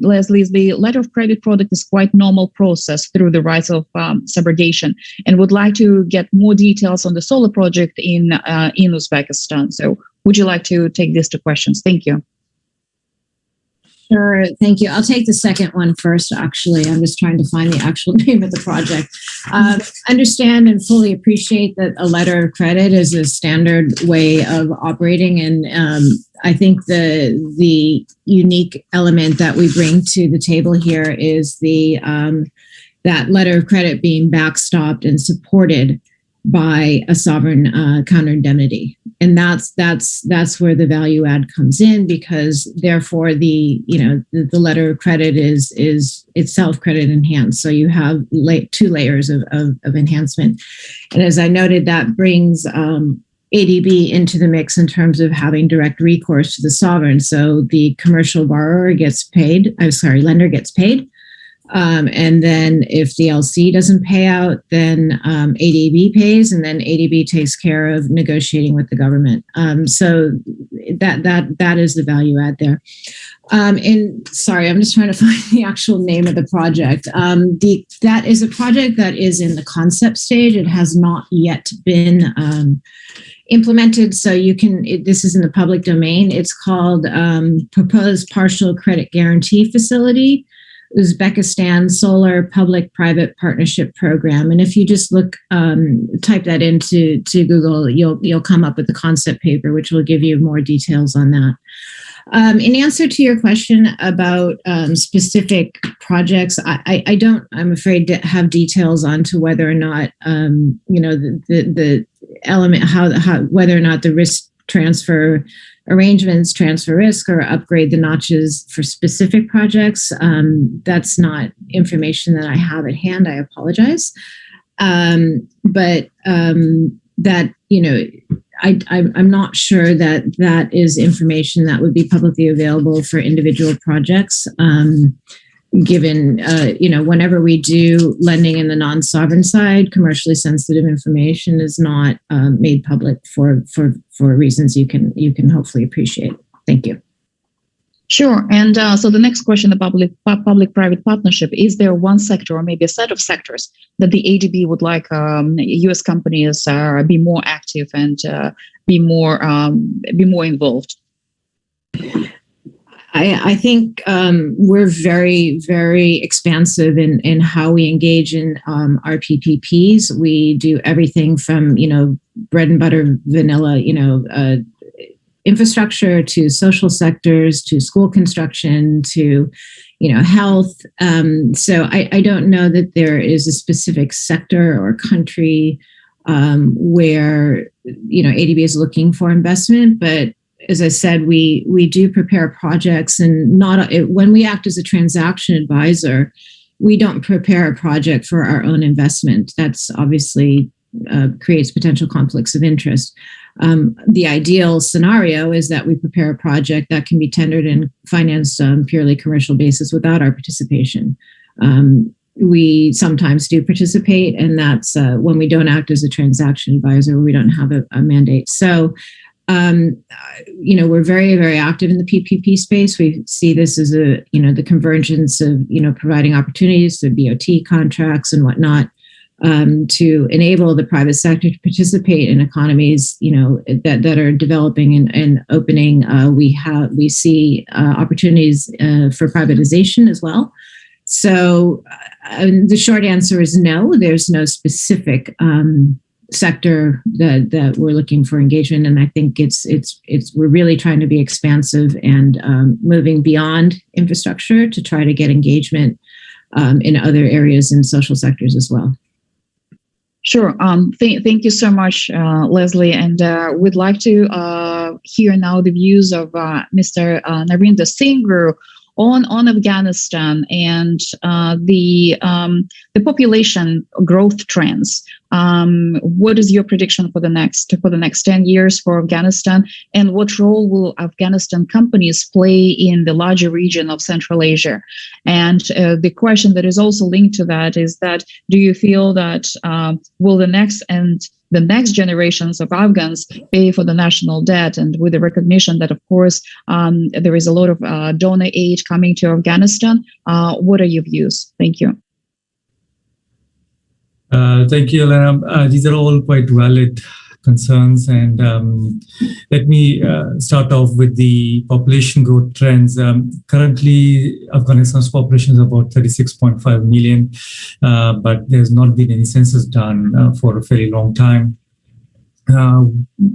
A: Leslie, is the letter of credit product is quite normal process through the rights of subrogation, and would like to get more details on the solar project in Uzbekistan. So, would you like to take these two questions? Thank you.
C: Sure, thank you. I'll take the second one first, actually. I'm just trying to find the actual name of the project. Understand and fully appreciate that a letter of credit is a standard way of operating. And I think the unique element that we bring to the table here is that letter of credit being backstopped and supported by a sovereign counter indemnity. And that's where the value add comes in, because therefore the letter of credit is itself credit enhanced. So you have two layers of enhancement. And as I noted, that brings ADB into the mix in terms of having direct recourse to the sovereign. So the commercial lender gets paid. And then if the LC doesn't pay out, then ADB pays, and then ADB takes care of negotiating with the government. So that is the value add there. And sorry, I'm just trying to find the actual name of the project. That is a project that is in the concept stage. It has not yet been implemented. So this is in the public domain. It's called Proposed Partial Credit Guarantee Facility, Uzbekistan Solar Public-Private Partnership Program. And if you just type that into Google, you'll come up with the concept paper, which will give you more details on that. In answer to your question about specific projects, I'm afraid to have details on to whether or not, the element, whether or not the risk transfer arrangements transfer risk or upgrade the notches for specific projects. That's not information that I have at hand. I apologize. But that, I'm not sure that is information that would be publicly available for individual projects. Given, whenever we do lending in the non-sovereign side, commercially sensitive information is not made public for reasons you can hopefully appreciate. Thank you.
A: Sure. And so the next question, the public-private partnership, is there one sector or maybe a set of sectors that the ADB would like U.S. companies be more active and be more involved?
C: I think we're very, very expansive in how we engage in our PPPs. We do everything from, bread and butter, vanilla, infrastructure to social sectors to school construction to, health. So I don't know that there is a specific sector or country where, ADB is looking for investment, but as I said, we do prepare projects, and when we act as a transaction advisor, we don't prepare a project for our own investment. That's obviously creates potential conflicts of interest. The ideal scenario is that we prepare a project that can be tendered and financed on purely commercial basis without our participation. We sometimes do participate, and that's when we don't act as a transaction advisor, we don't have a mandate. So, we're very, very active in the PPP space. We see this as the convergence of, providing opportunities to BOT contracts and whatnot, to enable the private sector to participate in economies, that are developing and opening. We see opportunities for privatization as well. So the short answer is no. There's no specific sector that we're looking for engagement, and I think we're really trying to be expansive and moving beyond infrastructure to try to get engagement in other areas in social sectors as well.
A: Sure. Thank you so much, Leslie. And we'd like to hear now the views of Mr. Narinder Singh on Afghanistan and the population growth trends. What is your prediction for the next 10 years for Afghanistan, and what role will Afghanistan companies play in the larger region of Central Asia? And the question that is also linked to that is that, do you feel that will the next generations of Afghans pay for the national debt? And with the recognition that, of course, there is a lot of donor aid coming to Afghanistan, what are your views? Thank you.
D: Thank you, Elena. These are all quite valid concerns. And let me start off with the population growth trends. Currently, Afghanistan's population is about 36.5 million, but there's not been any census done for a very long time.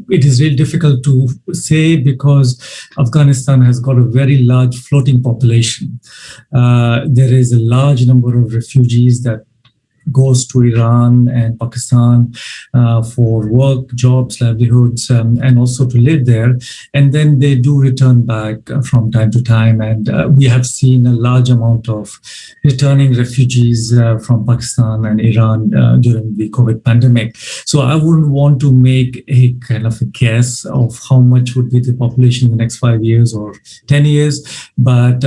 D: It is really difficult to say because Afghanistan has got a very large floating population. There is a large number of refugees that goes to Iran and Pakistan for work, jobs, livelihoods, and also to live there. And then they do return back from time to time. And we have seen a large amount of returning refugees from Pakistan and Iran during the COVID pandemic. So I wouldn't want to make a kind of a guess of how much would be the population in the next 5 years or 10 years. But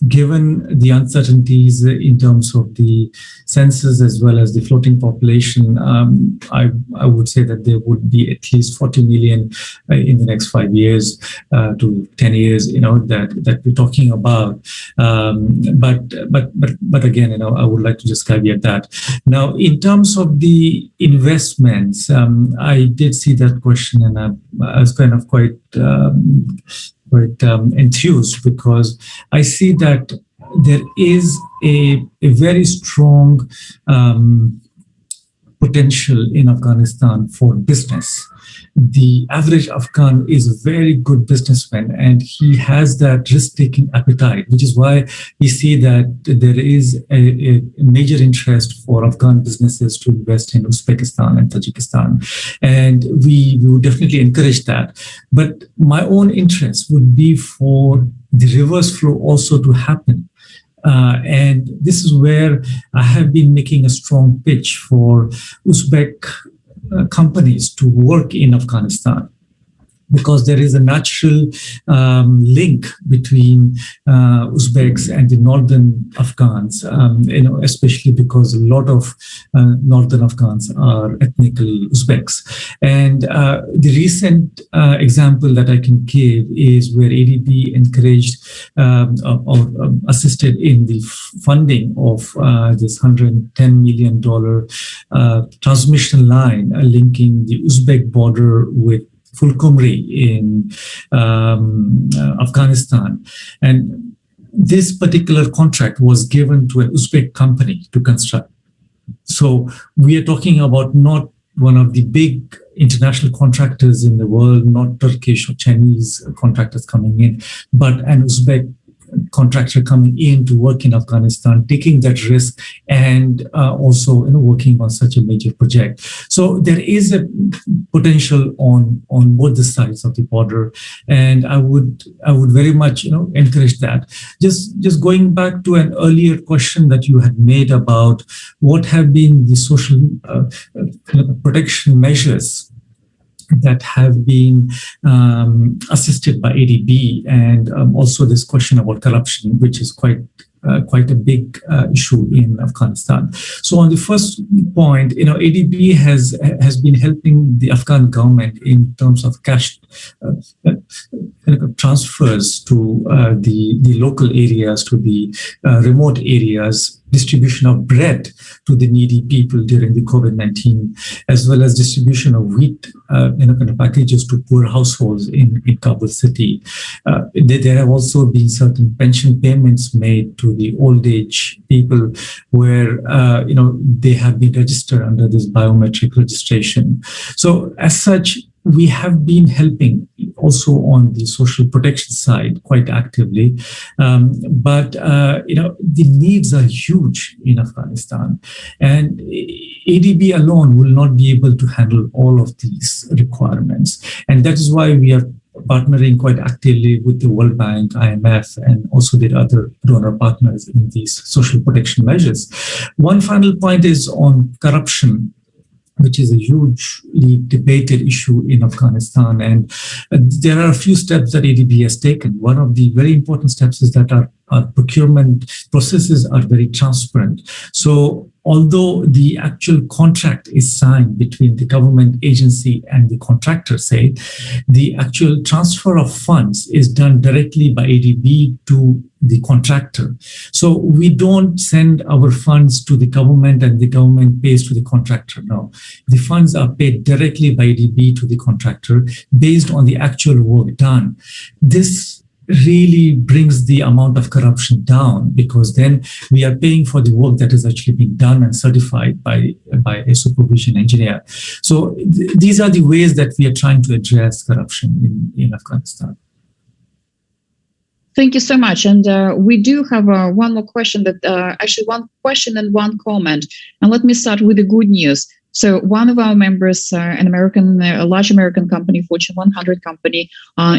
D: given the uncertainties in terms of the census as well as the floating population, I would say that there would be at least 40 million in the next 5 years to 10 years, that we're talking about. But again, I would like to just caveat that. Now, in terms of the investments, I did see that question, and I was kind of quite enthused because I see that there is a very strong potential in Afghanistan for business. The average Afghan is a very good businessman, and he has that risk-taking appetite, which is why we see that there is a major interest for Afghan businesses to invest in Uzbekistan and Tajikistan. And we would definitely encourage that. But my own interest would be for the reverse flow also to happen. And this is where I have been making a strong pitch for Uzbek companies to work in Afghanistan, because there is a natural link between Uzbeks and the northern Afghans, especially because a lot of northern Afghans are ethnically Uzbeks. And the recent example that I can give is where ADB encouraged or assisted in the funding of this $110 million transmission line linking the Uzbek border with Fulkumri in Afghanistan. And this particular contract was given to an Uzbek company to construct. So we are talking about not one of the big international contractors in the world, not Turkish or Chinese contractors coming in, but an Uzbek contractor coming in to work in Afghanistan, taking that risk, and also working on such a major project. So there is a potential on both the sides of the border, and I would very much encourage that. Just going back to an earlier question that you had made about what have been the social protection measures that have been assisted by ADB, and also this question about corruption, which is quite a big issue in Afghanistan. So on the first point, ADB has been helping the Afghan government in terms of cash transfers to the local areas, to the remote areas, distribution of bread to the needy people during the COVID-19, as well as distribution of wheat packages to poor households in Kabul city. There have also been certain pension payments made to the old age people where they have been registered under this biometric registration. So as such, we have been helping also on the social protection side quite actively, but the needs are huge in Afghanistan, and ADB alone will not be able to handle all of these requirements, and that is why we are partnering quite actively with the World Bank, IMF, and also the other donor partners in these social protection measures. One final point is on corruption, which is a hugely debated issue in Afghanistan. And there are a few steps that ADB has taken. One of the very important steps is that our procurement processes are very transparent. So although the actual contract is signed between the government agency and the contractor, say, the actual transfer of funds is done directly by ADB to the contractor. So we don't send our funds to the government and the government pays to the contractor. No, the funds are paid directly by ADB to the contractor based on the actual work done. This really brings the amount of corruption down, because then we are paying for the work that is actually being done and certified by a supervision engineer. So these are the ways that we are trying to address corruption in Afghanistan.
A: Thank you so much. And we do have one more question, actually one question and one comment. And let me start with the good news. So one of our members, a large American company, Fortune 100 company,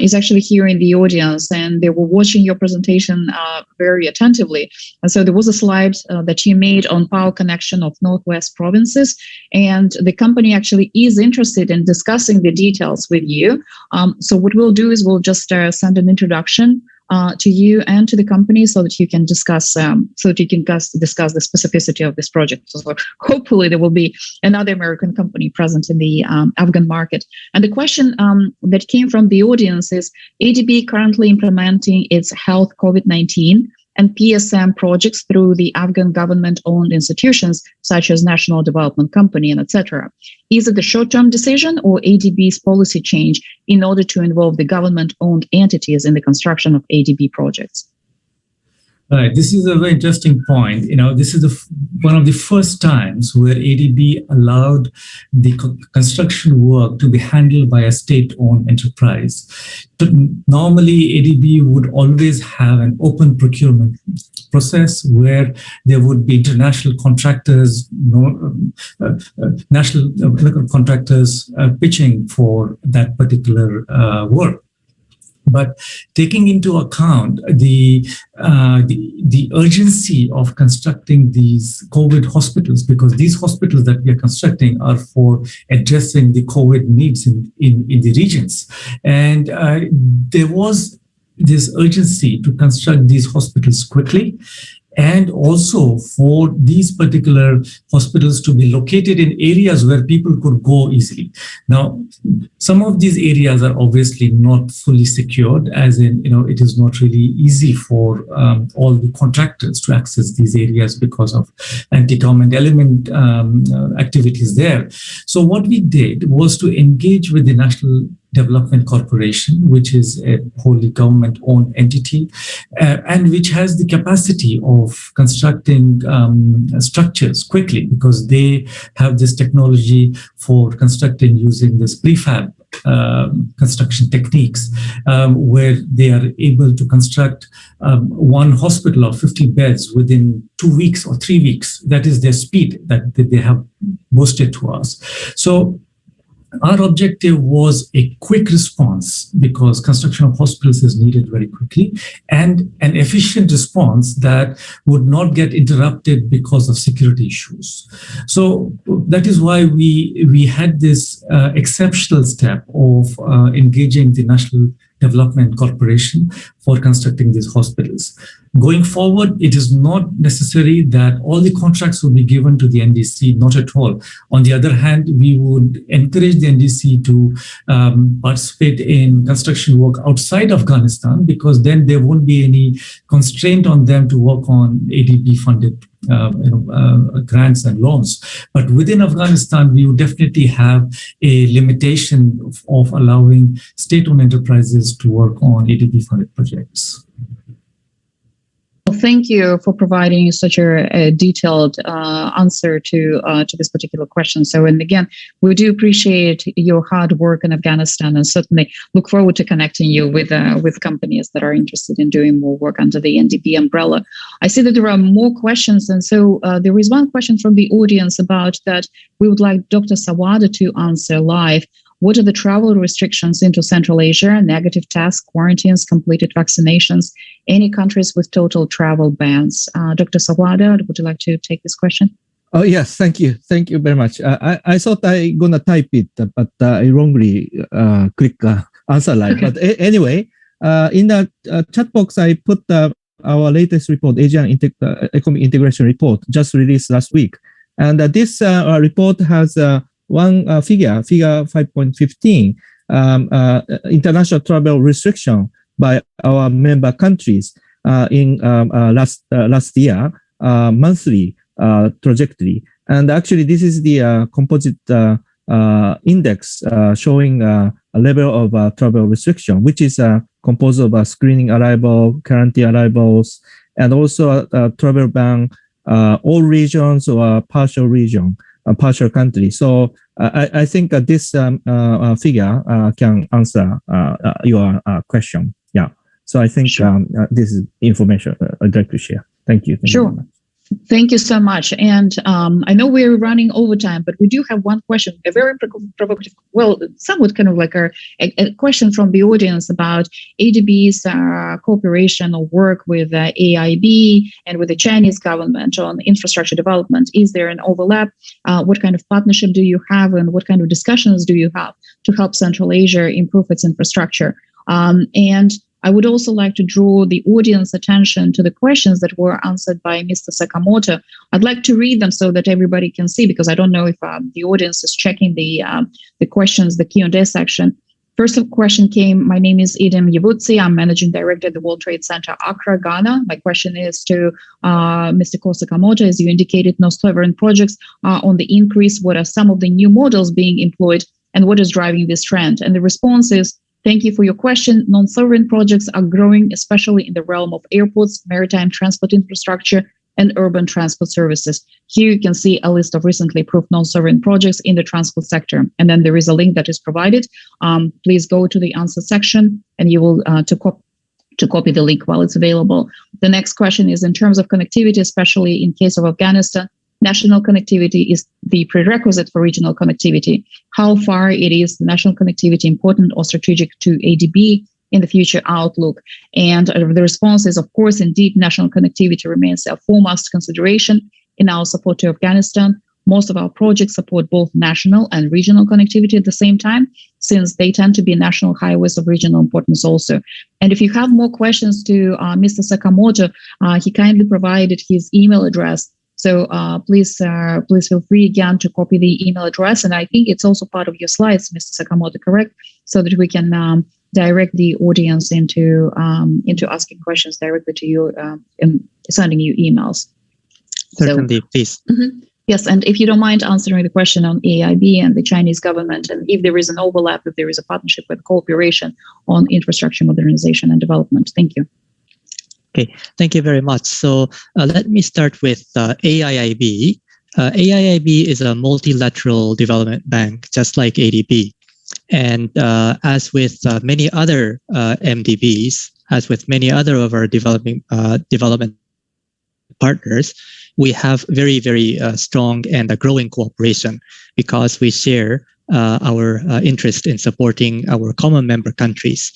A: is actually here in the audience, and they were watching your presentation very attentively. And so there was a slide that you made on power connection of Northwest provinces, and the company actually is interested in discussing the details with you. So what we'll do is we'll just send an introduction to you and to the company so that you can discuss the specificity of this project. So hopefully there will be another American company present in the Afghan market. And the question that came from the audience is, ADB currently implementing its health COVID-19 and PSM projects through the Afghan government-owned institutions such as National Development Company and etc. Is it a short-term decision or ADB's policy change in order to involve the government-owned entities in the construction of ADB projects?
D: Right. This is a very interesting point. This is one of the first times where ADB allowed the construction work to be handled by a state-owned enterprise. But normally, ADB would always have an open procurement process where there would be international contractors, national contractors pitching for that particular work. But taking into account the urgency of constructing these COVID hospitals, because these hospitals that we are constructing are for addressing the COVID needs in the regions. And there was this urgency to construct these hospitals quickly, and also for these particular hospitals to be located in areas where people could go easily. Now, some of these areas are obviously not fully secured, as in, it is not really easy for all the contractors to access these areas because of anti-government element activities there. So what we did was to engage with the National Development Corporation, which is a wholly government-owned entity, and which has the capacity of constructing structures quickly, because they have this technology for constructing using this prefab construction techniques, where they are able to construct one hospital of 50 beds within 2 weeks or 3 weeks. That is their speed that they have boasted to us. So our objective was a quick response, because construction of hospitals is needed very quickly, and an efficient response that would not get interrupted because of security issues. So that is why we had this exceptional step of engaging the National Development Corporation for constructing these hospitals. Going forward, it is not necessary that all the contracts will be given to the NDC, not at all. On the other hand, we would encourage the NDC to participate in construction work outside Afghanistan, because then there won't be any constraint on them to work on ADB-funded grants and loans. But within Afghanistan, we would definitely have a limitation of allowing state-owned enterprises to work on ADB-funded projects.
A: Well, thank you for providing such a detailed answer to this particular question. So, and again, we do appreciate your hard work in Afghanistan, and certainly look forward to connecting you with companies that are interested in doing more work under the NDB umbrella. I see that there are more questions, and so there is one question from the audience about that we would like Dr. Sawada to answer live. What are the travel restrictions into Central Asia? Negative tests, quarantines, completed vaccinations, any countries with total travel bans? Dr. Sawada, would you like to take this question?
B: Oh, yes, thank you. Thank you very much. I thought I gonna type it, but I wrongly click answer live. Okay. But anyway, in the chat box, I put our latest report, Asian Economic Integration Report, just released last week. And this report has one figure 5.15, international travel restriction by our member countries in last year, monthly trajectory. And actually, this is the composite index showing a level of travel restriction, which is composed of screening arrival, quarantine arrivals, and also travel ban, all regions or partial region. Partial country. So I think this figure can answer your question. Yeah. So I think sure. This is information I'd like to share. Thank you.
A: Sure. Thank you so much. And I know we're running over time, but we do have one question, a very provocative, well, somewhat kind of like a question from the audience about ADB's cooperation or work with AIB and with the Chinese government on infrastructure development. Is there an overlap? What kind of partnership do you have, and what kind of discussions do you have to help Central Asia improve its infrastructure? And I would also like to draw the audience attention to the questions that were answered by Mr. Sakamoto. I'd like to read them so that everybody can see, because I don't know if the audience is checking the questions, the Q&A section. First question came, my name is Idem Yavutsi. I'm Managing Director at the World Trade Center, Accra, Ghana. My question is to Mr. Ko Sakamoto. As you indicated, no sovereign projects are on the increase. What are some of the new models being employed, and what is driving this trend? And the response is, thank you for your question. Non-sovereign projects are growing, especially in the realm of airports, maritime transport infrastructure, and urban transport services. Here you can see a list of recently approved non-sovereign projects in the transport sector. And then there is a link that is provided. Please go to the answer section, and you will to copy the link while it's available. The next question is, in terms of connectivity, especially in case of Afghanistan, national connectivity is the prerequisite for regional connectivity. How far it is national connectivity important or strategic to ADB? in the future outlook. And the response is, of course, indeed, national connectivity remains a foremost consideration in our support to Afghanistan. Most of our projects support both national and regional connectivity at the same time, since they tend to be national highways of regional importance also. And if you have more questions to Mr. Sakamoto, he kindly provided his email address. So please feel free again to copy the email address. And I think it's also part of your slides, Mr. Sakamoto, correct? So that we can direct the audience into asking questions directly to you and sending you emails.
E: Certainly, please.
A: Mm-hmm. Yes, and if you don't mind answering the question on AIB and the Chinese government, and if there is an overlap, if there is a partnership with cooperation on infrastructure modernization and development. Thank you.
E: Okay, thank you very much. So let me start with AIIB. AIIB is a multilateral development bank, just like ADB. And as with many other MDBs, as with many other of our development partners, we have very, very strong and a growing cooperation because we share our interest in supporting our common member countries.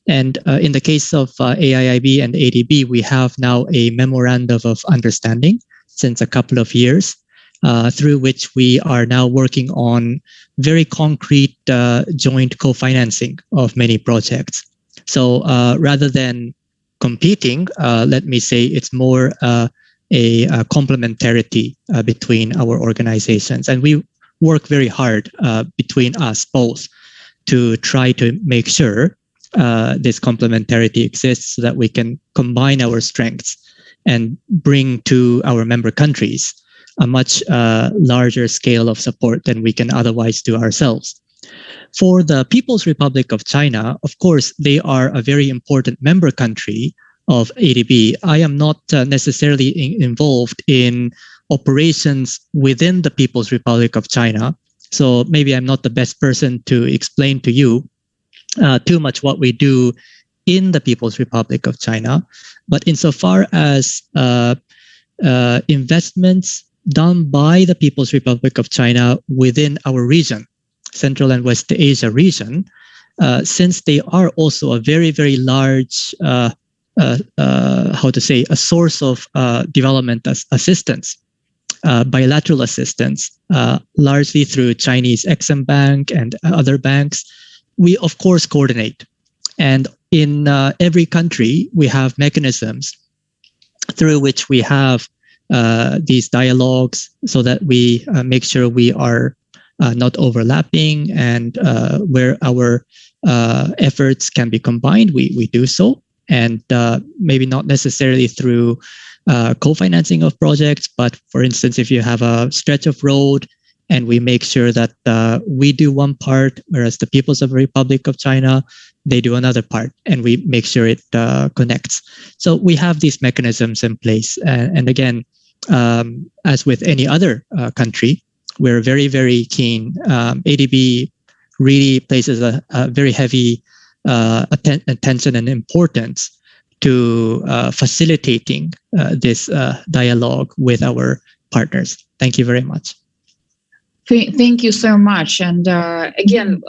E: And in the case of AIIB and ADB, we have now a memorandum of understanding since a couple of years, through which we are now working on very concrete joint co-financing of many projects. So rather than competing, let me say it's more a complementarity between our organizations. And we work very hard between us both to try to make sure this complementarity exists so that we can combine our strengths and bring to our member countries a much larger scale of support than we can otherwise do ourselves. For the People's Republic of China, of course, they are a very important member country of ADB. I am not necessarily involved in operations within the People's Republic of China. So maybe I'm not the best person to explain to you too much what we do in the People's Republic of China. But insofar as investments done by the People's Republic of China within our region, Central and West Asia region, since they are also a very, very large a source of development assistance, bilateral assistance, largely through Chinese Exim Bank and other banks, we of course coordinate. And in every country, we have mechanisms through which we have these dialogues so that we make sure we are not overlapping, and where our efforts can be combined, we do so. And maybe not necessarily through co-financing of projects, but for instance, if you have a stretch of road and we make sure that we do one part, whereas the People's Republic of China, they do another part, and we make sure it connects. So we have these mechanisms in place. And again, as with any other country, we're very, very keen. ADB really places a very heavy attention and importance to facilitating this dialogue with our partners. Thank you very much.
A: Thank you so much. And again,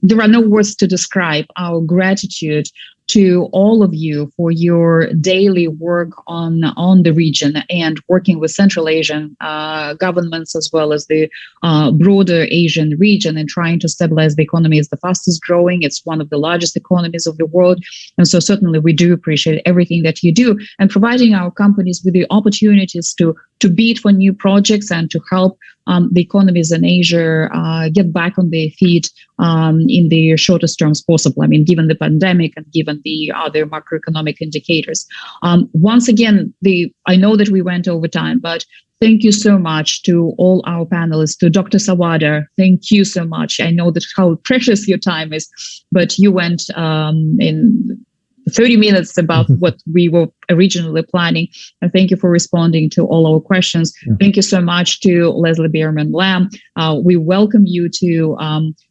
A: there are no words to describe our gratitude to all of you for your daily work on the region and working with Central Asian governments as well as the broader Asian region and trying to stabilize the economy. It's the fastest growing. It's one of the largest economies of the world. And so certainly we do appreciate everything that you do and providing our companies with the opportunities to bid for new projects and to help the economies in Asia get back on their feet in the shortest terms possible. I mean, given the pandemic and given the other macroeconomic indicators. Once again, I know that we went over time, but thank you so much to all our panelists, to Dr. Sawada. Thank you so much. I know that how precious your time is, but you went in 30 minutes about what we were originally planning. And thank you for responding to all our questions. Yeah. Thank you so much to Leslie Bierman-Lamb. We welcome you to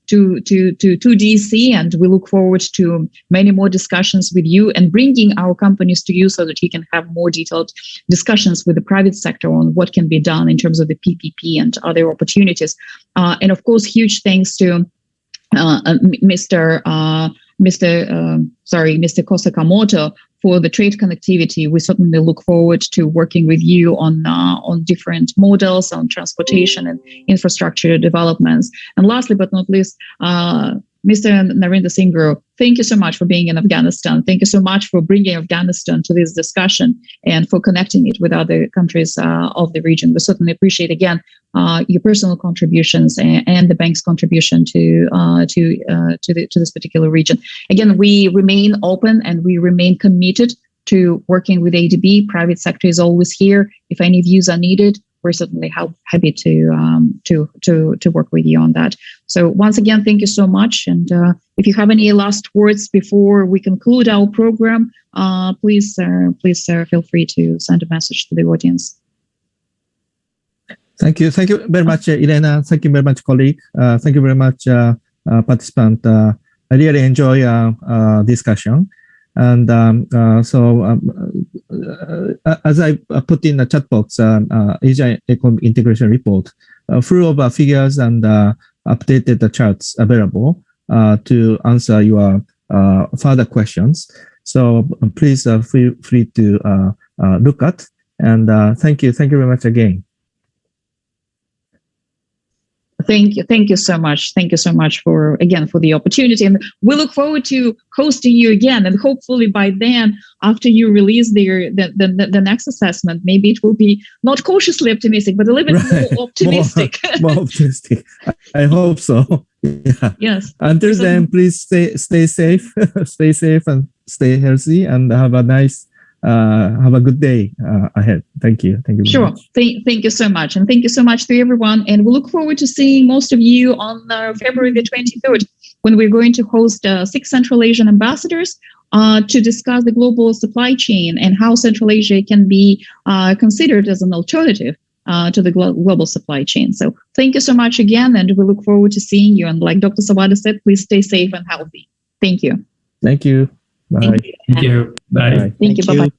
A: DC, and we look forward to many more discussions with you and bringing our companies to you so that you can have more detailed discussions with the private sector on what can be done in terms of the PPP and other opportunities. And of course, huge thanks to Mr. Mr. Kosakamoto for the trade connectivity. We certainly look forward to working with you on different models, on transportation and infrastructure developments. And lastly but not least, Mr. Narendra Singh, thank you so much for being in Afghanistan. Thank you so much for bringing Afghanistan to this discussion and for connecting it with other countries of the region. We certainly appreciate, again, your personal contributions and the bank's contribution to this particular region. Again, we remain open and we remain committed to working with ADB. Private sector is always here. If any views are needed, we're certainly happy to work with you on that. So once again, thank you so much. And if you have any last words before we conclude our program, please feel free to send a message to the audience.
B: Thank you very much, Elena. Thank you very much, colleague. Thank you very much, participant. I really enjoy discussion. And as I put in the chat box, Asia Economic Integration Report, full of figures and updated charts available to answer your further questions. So please feel free to look at. And thank you very much again.
A: Thank you so much. Thank you so much for the opportunity, and we look forward to hosting you again. And hopefully by then, after you release the next assessment, maybe it will be not cautiously optimistic, but a little bit more optimistic.
B: More optimistic. I hope so. Yeah.
A: Yes.
B: Until then, please stay safe, stay safe, and stay healthy, and have a good day ahead. Thank you. Thank you.
A: Sure. Thank you so much. And thank you so much to everyone. And we look forward to seeing most of you on February the 23rd, when we're going to host 6 Central Asian ambassadors to discuss the global supply chain and how Central Asia can be considered as an alternative to the global supply chain. So thank you so much again. And we look forward to seeing you. And like Dr. Sawada said, please stay safe and healthy. Thank you.
B: Thank you. Bye.
D: Thank you. Bye.
A: Thank you. Bye-bye.